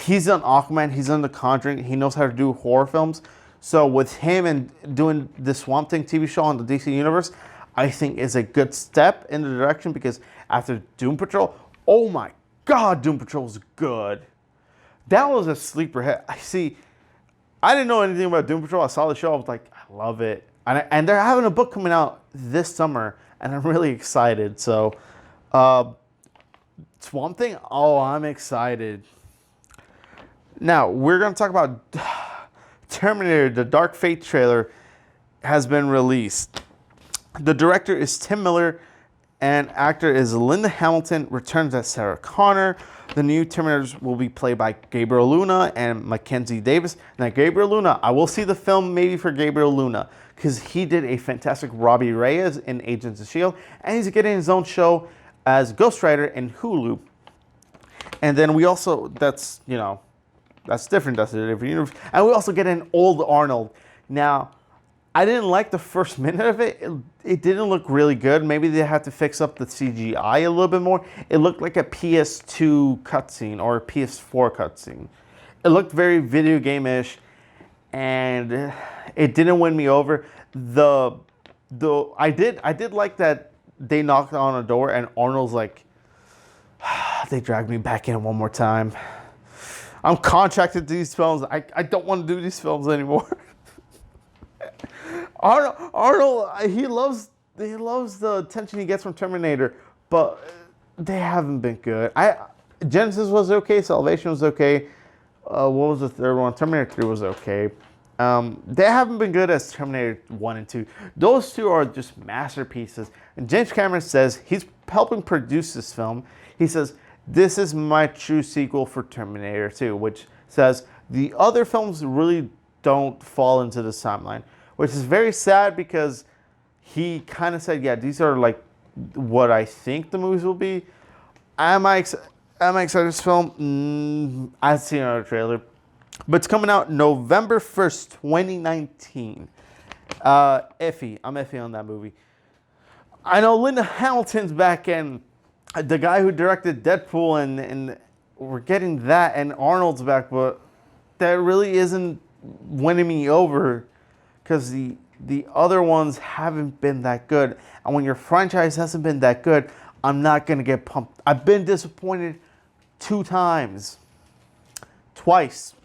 He's on Aquaman, he's on The Conjuring, he knows how to do horror films. So with him and doing the Swamp Thing TV show on the DC Universe, I think is a good step in the direction, because after Doom Patrol, oh my God, Doom Patrol was good. That was a sleeper hit. I didn't know anything about Doom Patrol. I saw the show, I was like, I love it. And they're having a book coming out this summer, and I'm really excited. So, Swamp Thing, oh, I'm excited. Now, we're going to talk about Terminator. The Dark Fate trailer has been released. The director is Tim Miller, and actor is Linda Hamilton, returns as Sarah Connor. The new Terminators will be played by Gabriel Luna and Mackenzie Davis. Now, Gabriel Luna, I will see the film maybe for Gabriel Luna, because he did a fantastic Robbie Reyes in Agents of S.H.I.E.L.D., and he's getting his own show as Ghost Rider in Hulu. And then we also, that's different, that's a different universe. And we also get an old Arnold. Now, I didn't like the first minute of it. It didn't look really good. Maybe they had to fix up the CGI a little bit more. It looked like a PS2 cutscene or a PS4 cutscene. It looked very video game-ish, and it didn't win me over. I did like that they knocked on a door and Arnold's like, they dragged me back in one more time. I'm contracted to these films. I don't want to do these films anymore. Arnold, he loves the attention he gets from Terminator, but they haven't been good. Genesis was okay, Salvation was okay. What was the third one? Terminator 3 was okay. They haven't been good as Terminator 1 and 2. Those two are just masterpieces. And James Cameron says he's helping produce this film. He says, this is my true sequel for Terminator 2, which says the other films really don't fall into the timeline, which is very sad, because he kind of said, yeah, these are like what I think the movies will be. Am I excited for this film? I've seen another trailer. But it's coming out November 1st, 2019. Iffy. I'm iffy on that movie. I know Linda Hamilton's back, and the guy who directed Deadpool, and we're getting that, and Arnold's back, but that really isn't winning me over, because the other ones haven't been that good. And when your franchise hasn't been that good, I'm not going to get pumped. I've been disappointed 2 times. Twice.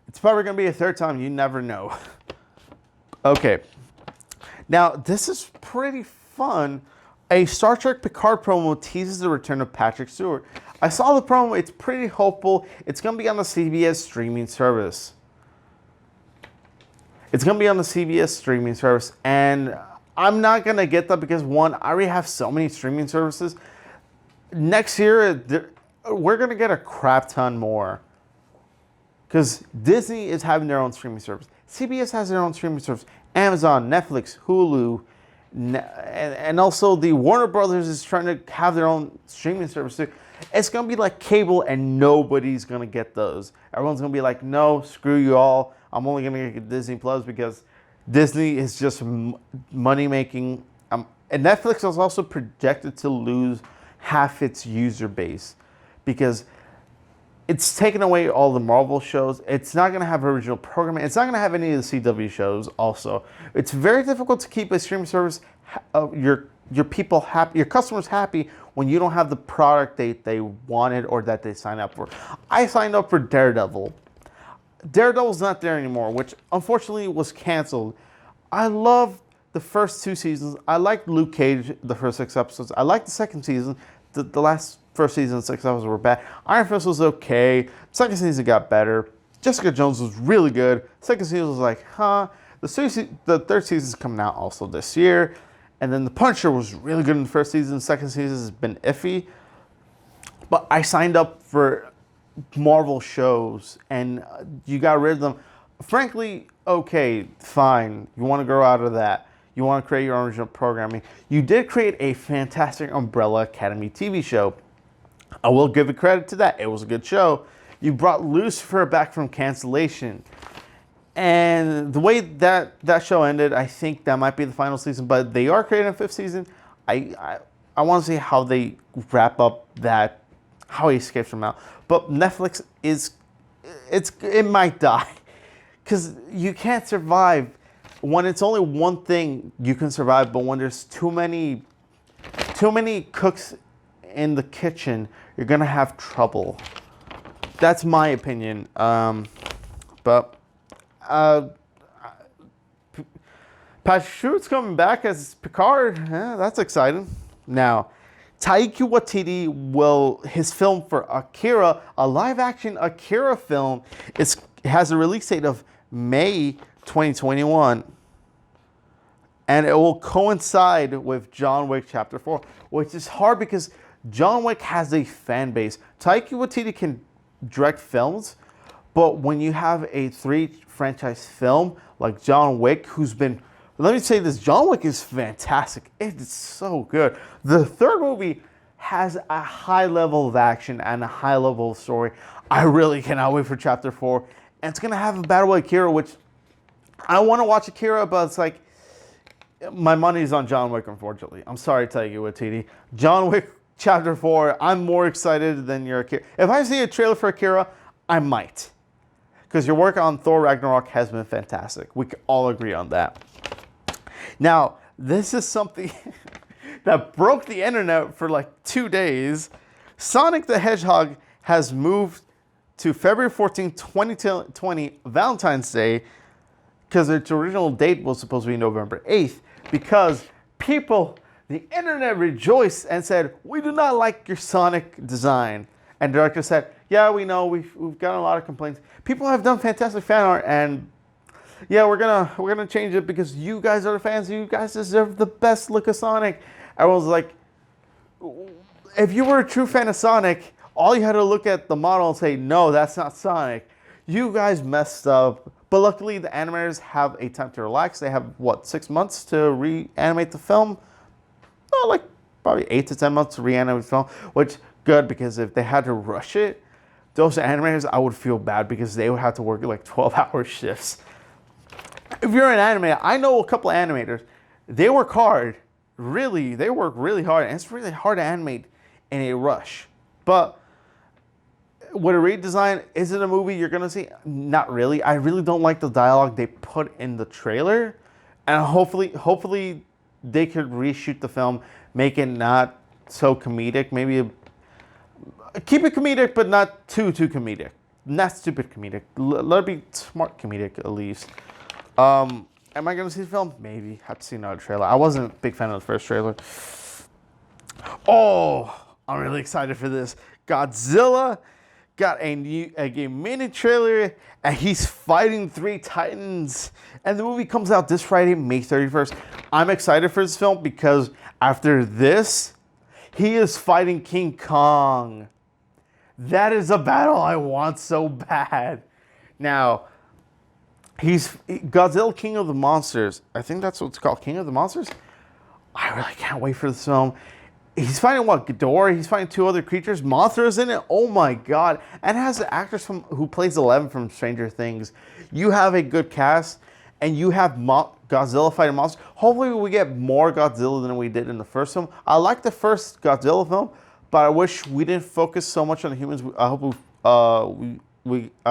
It's probably going to be a 3rd time. You never know. Okay. Now, this is pretty fun. A Star Trek Picard promo teases the return of Patrick Stewart. I saw the promo. It's pretty hopeful. It's going to be on the CBS streaming service. It's going to be on the CBS streaming service. And I'm not going to get that because, one, I already have so many streaming services. Next year, we're going to get a crap ton more. Because Disney is having their own streaming service. CBS has their own streaming service. Amazon, Netflix, Hulu, and also the Warner Brothers is trying to have their own streaming service too. It's going to be like cable, and nobody's going to get those. Everyone's going to be like, no, screw you all. I'm only going to get Disney Plus because Disney is just money making. And Netflix is also projected to lose half its user base because it's taken away all the Marvel shows. It's not going to have original programming. It's not going to have any of the CW shows also. It's very difficult to keep a streaming service, your people happy, your customers happy when you don't have the product they wanted or that they signed up for. I signed up for Daredevil. Daredevil's not there anymore, which unfortunately was canceled. I love the first 2 seasons. I liked Luke Cage, the first 6 episodes. I liked the second season. The last first season, 6 episodes were bad. Iron Fist was okay. Second season got better. Jessica Jones was really good. Second season was like, huh. The third season is coming out also this year. And then The Punisher was really good in the first season. Second season has been iffy. But I signed up for Marvel shows, and you got rid of them. Frankly, okay, fine. You want to grow out of that. You want to create your own original programming. You did create a fantastic Umbrella Academy TV show. I will give it credit to that. It was a good show. You brought Lucifer back from cancellation. And the way that show ended, I think that might be the final season. But they are creating a 5th season. I want to see how they wrap up that, how he escapes from out. But Netflix it might die. Because you can't survive. When it's only one thing, you can survive. But when there's too many cooks in the kitchen, you're going to have trouble. That's my opinion. But Patrick Stewart's coming back as Picard. That's exciting. Now, Taika Waititi his film for Akira, a live-action Akira film, has a release date of May 2021. And it will coincide with John Wick Chapter 4, which is hard because John Wick has a fan base. Taika Waititi can direct films, but when you have a 3-franchise film like John Wick, let me say this, John Wick is fantastic. It's so good. The 3rd movie has a high level of action and a high level of story. I really cannot wait for Chapter 4. And it's going to have a battle with Akira, which I want to watch Akira, but it's like, my money's on John Wick, unfortunately. I'm sorry, Taika Waititi. John Wick Chapter 4, I'm more excited than your Akira. If I see a trailer for Akira, I might. Because your work on Thor Ragnarok has been fantastic. We can all agree on that. Now, this is something that broke the internet for like 2 days. Sonic the Hedgehog has moved to February 14, 2020, Valentine's Day, because its original date was supposed to be November 8th, because the internet rejoiced and said, we do not like your Sonic design. And the director said, yeah, we know, we've gotten a lot of complaints. People have done fantastic fan art, and yeah, we're gonna change it because you guys are the fans, you guys deserve the best look of Sonic. Everyone's like, if you were a true fan of Sonic, all you had to look at the model and say, no, that's not Sonic. You guys messed up. But luckily, the animators have a time to relax. They have, 6 months to reanimate the film? Oh, like probably 8 to 10 months to reanimate the film, which good, because if they had to rush it, those animators, I would feel bad because they would have to work like 12-hour shifts. If you're an animator, I know a couple of animators. They work hard. Really, they work really hard, and it's really hard to animate in a rush. But with a redesign, is it a movie you're gonna see? Not really. I really don't like the dialogue they put in the trailer, and hopefully they could reshoot the film, make it not so comedic. Maybe keep it comedic, but not too comedic. Not stupid comedic. Let it be smart comedic at least. Am I gonna see the film? Maybe. Have to see another trailer. I wasn't a big fan of the first trailer. Oh, I'm really excited for this. Godzilla got a mini trailer, and he's fighting 3 titans. And the movie comes out this Friday, May 31st. I'm excited for this film because after this, he is fighting King Kong. That is a battle I want so bad. Now, he's Godzilla, King of the Monsters. I think that's what it's called, King of the Monsters. I really can't wait for this film. He's fighting Ghidorah. He's fighting 2 other creatures. Mothra's in it. Oh my god! And it has the actress who plays Eleven from Stranger Things. You have a good cast, and you have Godzilla fighting monsters. Hopefully, we get more Godzilla than we did in the first film. I like the first Godzilla film, but I wish we didn't focus so much on the humans. I hope I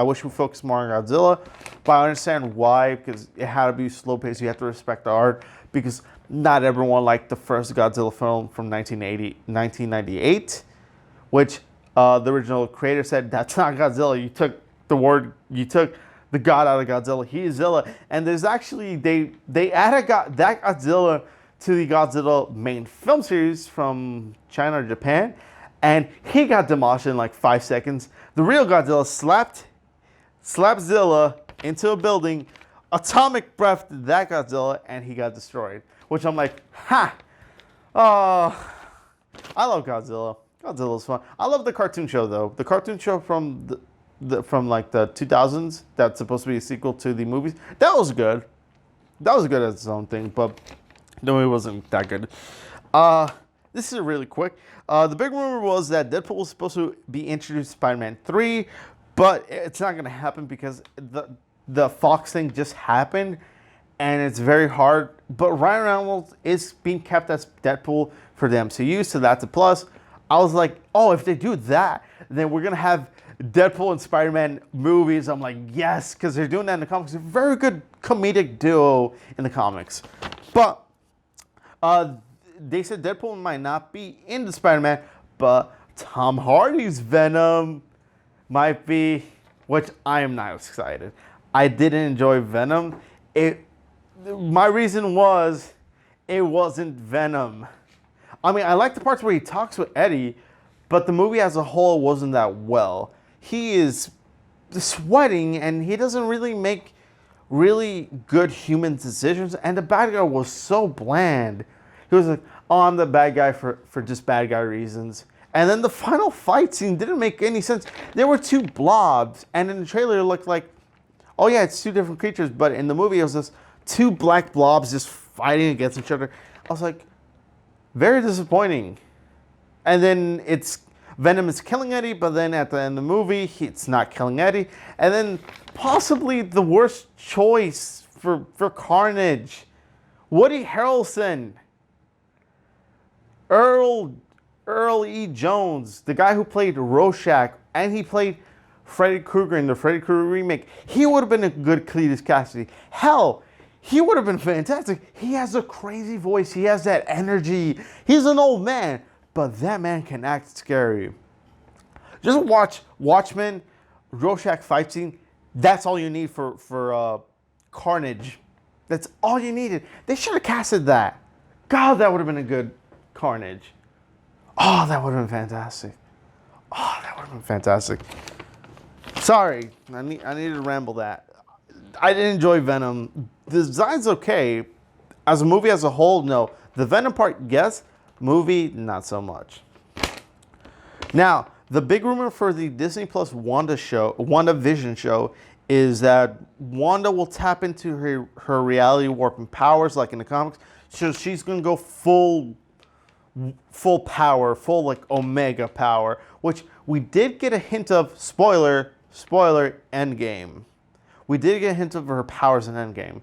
wish we focused more on Godzilla, but I understand why, because it had to be slow paced. You have to respect the art, because not everyone liked the first Godzilla film from 1998, which the original creator said, that's not Godzilla. You took the god out of Godzilla. He is Zilla. And there's actually, they added that Godzilla to the Godzilla main film series from China or Japan, and he got demolished in like 5 seconds. The real Godzilla slapped Zilla into a building, atomic breathed that Godzilla, and he got destroyed. Which I'm like, ha! Oh, I love Godzilla. Godzilla's fun. I love the cartoon show though. The cartoon show from from like the 2000s that's supposed to be a sequel to the movies. That was good. That was good as its own thing, but the movie wasn't that good. this is really quick. The big rumor was that Deadpool was supposed to be introduced in Spider-Man 3, but it's not going to happen because the Fox thing just happened, and it's very hard. But Ryan Reynolds is being kept as Deadpool for the MCU, so that's a plus. I was like, oh, if they do that, then we're going to have Deadpool and Spider-Man movies. I'm like, yes, because they're doing that in the comics. They're a very good comedic duo in the comics. But they said Deadpool might not be in the Spider-Man, but Tom Hardy's Venom might be, which I am not excited. I didn't enjoy Venom. My reason was it wasn't Venom. I mean, I like the parts where he talks with Eddie, but the movie as a whole wasn't that well. He is sweating, and he doesn't really make really good human decisions, and the bad guy was so bland. He was like, oh, I'm the bad guy for just bad guy reasons. And then the final fight scene didn't make any sense. There were two blobs, and in the trailer it looked like, oh yeah, it's two different creatures, but in the movie it was just two black blobs just fighting against each other. I was like, very disappointing. And then Venom is killing Eddie, but then at the end of the movie, it's not killing Eddie. And then possibly the worst choice for Carnage, Woody Harrelson, Earl E. Jones, the guy who played Rorschach, and he played Freddy Krueger in the Freddy Krueger remake. He would have been a good Cletus Cassidy. Hell, he would have been fantastic. He has a crazy voice. He has that energy. He's an old man, but that man can act scary. Just watch Watchmen, Rorschach fight scene. That's all you need for Carnage. That's all you needed. They should have casted that. God, that would have been a good Carnage. Oh, that would have been fantastic. Oh, that would have been fantastic. Sorry, I needed to ramble that. I didn't enjoy Venom. The design's okay. As a movie as a whole, no. The Venom part, yes. Movie, not so much. Now, the big rumor for the Disney Plus WandaVision show is that Wanda will tap into her reality warping powers like in the comics. So she's going to go full power, full like Omega power, which we did get a hint of, spoiler, Endgame. We did get a hint of her powers in Endgame.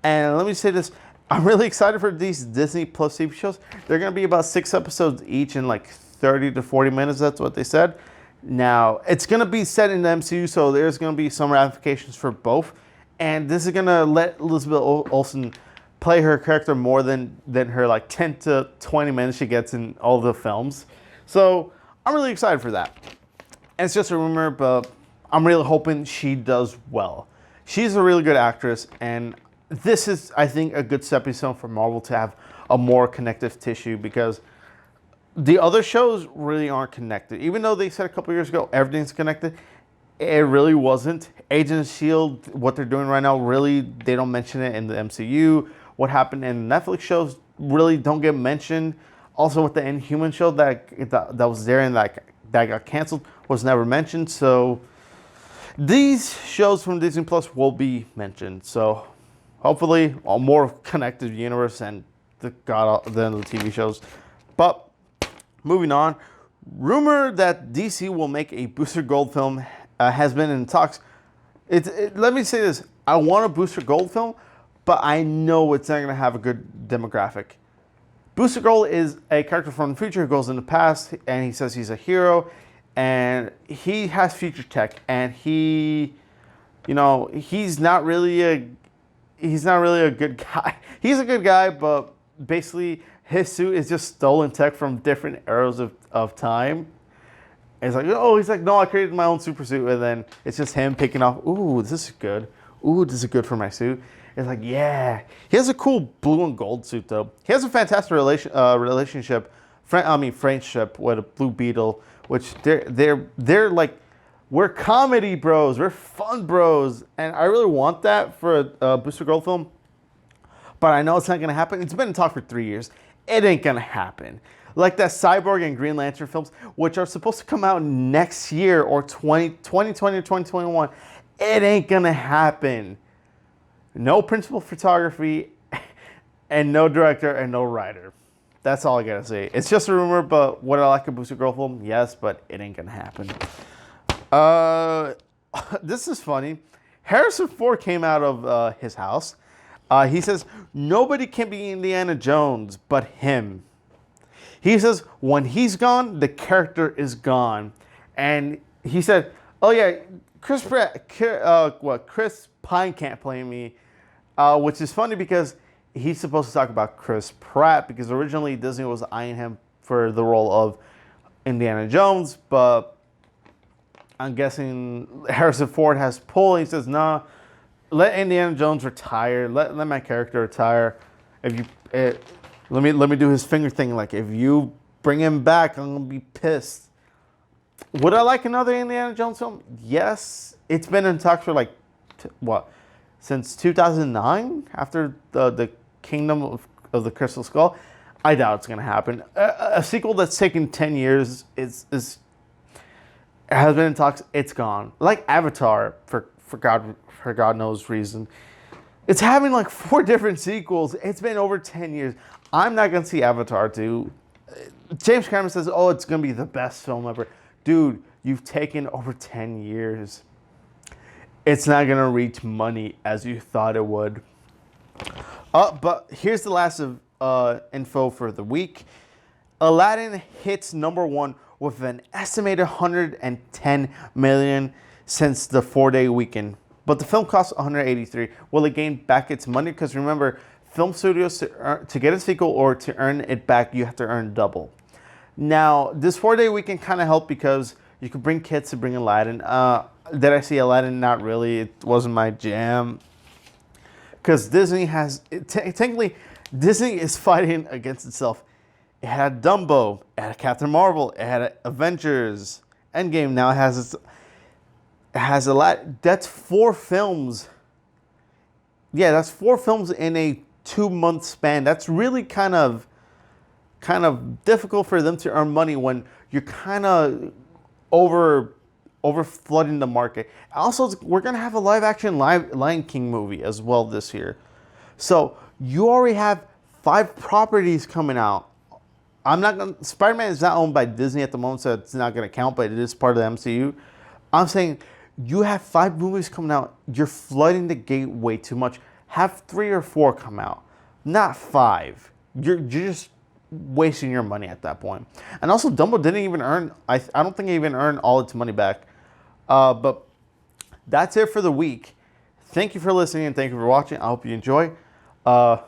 And let me say this, I'm really excited for these Disney Plus TV shows. They're going to be about 6 episodes each in like 30 to 40 minutes, that's what they said. Now, it's going to be set in the MCU, so there's going to be some ramifications for both. And this is going to let Elizabeth Olsen play her character more than her like 10 to 20 minutes she gets in all the films. So I'm really excited for that. And it's just a rumor, but I'm really hoping she does well. She's a really good actress, and this is, I think, a good stepping stone for Marvel to have a more connective tissue, because the other shows really aren't connected. Even though they said a couple years ago everything's connected, it really wasn't. Agents of S.H.I.E.L.D., what they're doing right now, really, they don't mention it in the MCU. What happened in Netflix shows really don't get mentioned. Also with the Inhuman show that was there and that got canceled was never mentioned. So these shows from Disney Plus will be mentioned. So hopefully a more connected universe and the TV shows. But moving on, rumor that DC will make a Booster Gold film has been in talks. Let me say this, I want a Booster Gold film, but I know it's not going to have a good demographic. Booster Gold is a character from the future who goes in the past, and he says he's a hero, and he has future tech, and he's not really a good guy. He's a good guy, but basically his suit is just stolen tech from different eras of time. And it's like, he's like, no, I created my own super suit, and then it's just him picking off, ooh, this is good. Ooh, this is good for my suit. It's like, yeah. He has a cool blue and gold suit, though. He has a fantastic friendship with a Blue Beetle, which they're like, we're comedy bros, we're fun bros, and I really want that for a Booster Gold film, but I know it's not gonna happen. It's been in talk for 3 years. It ain't gonna happen. Like that Cyborg and Green Lantern films, which are supposed to come out next year or 2020 or 2021, it ain't gonna happen. No principal photography, and no director, and no writer. That's all I gotta say. It's just a rumor, but would I like a Booster Gold film? Yes, but it ain't gonna happen. This is funny. Harrison Ford came out of his house. He says, nobody can be Indiana Jones but him. He says, when he's gone, the character is gone. And he said, oh yeah, Chris Pine can't play me. Which is funny because he's supposed to talk about Chris Pratt, because originally Disney was eyeing him for the role of Indiana Jones, but I'm guessing Harrison Ford has pulled. He says, nah, let Indiana Jones retire. Let my character retire. If you let me do his finger thing. Like, if you bring him back, I'm gonna be pissed. Would I like another Indiana Jones film? Yes. It's been in talks for like since 2009, after the Kingdom of the Crystal Skull. I doubt it's gonna happen. A sequel that's taken 10 years has been in talks. It's gone. Like Avatar, for God knows reason. It's having like 4 different sequels. It's been over 10 years. I'm not gonna see Avatar 2. James Cameron says, oh, it's gonna be the best film ever. Dude, you've taken over 10 years. It's not gonna reach money as you thought it would. But here's the last of info for the week. Aladdin hits #1 with an estimated 110 million since the 4-day weekend. But the film costs 183. Will it gain back its money? Because remember, film studios, to get a sequel or to earn it back, you have to earn double. Now, this 4-day weekend kind of helped because you could bring kids to bring Aladdin. Did I see Aladdin? Not really. It wasn't my jam. Because Disney has, technically, Disney is fighting against itself. It had Dumbo, it had Captain Marvel, it had Avengers, Endgame. Now it has Aladdin. That's 4 films. Yeah, that's 4 films in a 2-month span. That's really kind of difficult for them to earn money when you're kind of over flooding the market. Also, we're gonna have a live-action Lion King movie as well this year. So you already have 5 properties coming out. Spider-Man is not owned by Disney at the moment, so it's not gonna count, but it is part of the MCU. I'm saying you have 5 movies coming out. You're flooding the gate way too much. Have 3 or 4 come out, not 5. You're just wasting your money at that point. And also, Dumbo didn't even earn. I don't think it even earned all its money back. But that's it for the week. Thank you for listening and thank you for watching. I hope you enjoy. I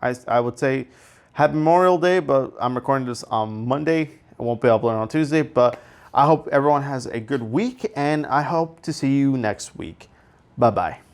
would say happy Memorial Day, but I'm recording this on Monday. I won't be uploading on Tuesday, but I hope everyone has a good week, and I hope to see you next week. Bye-bye.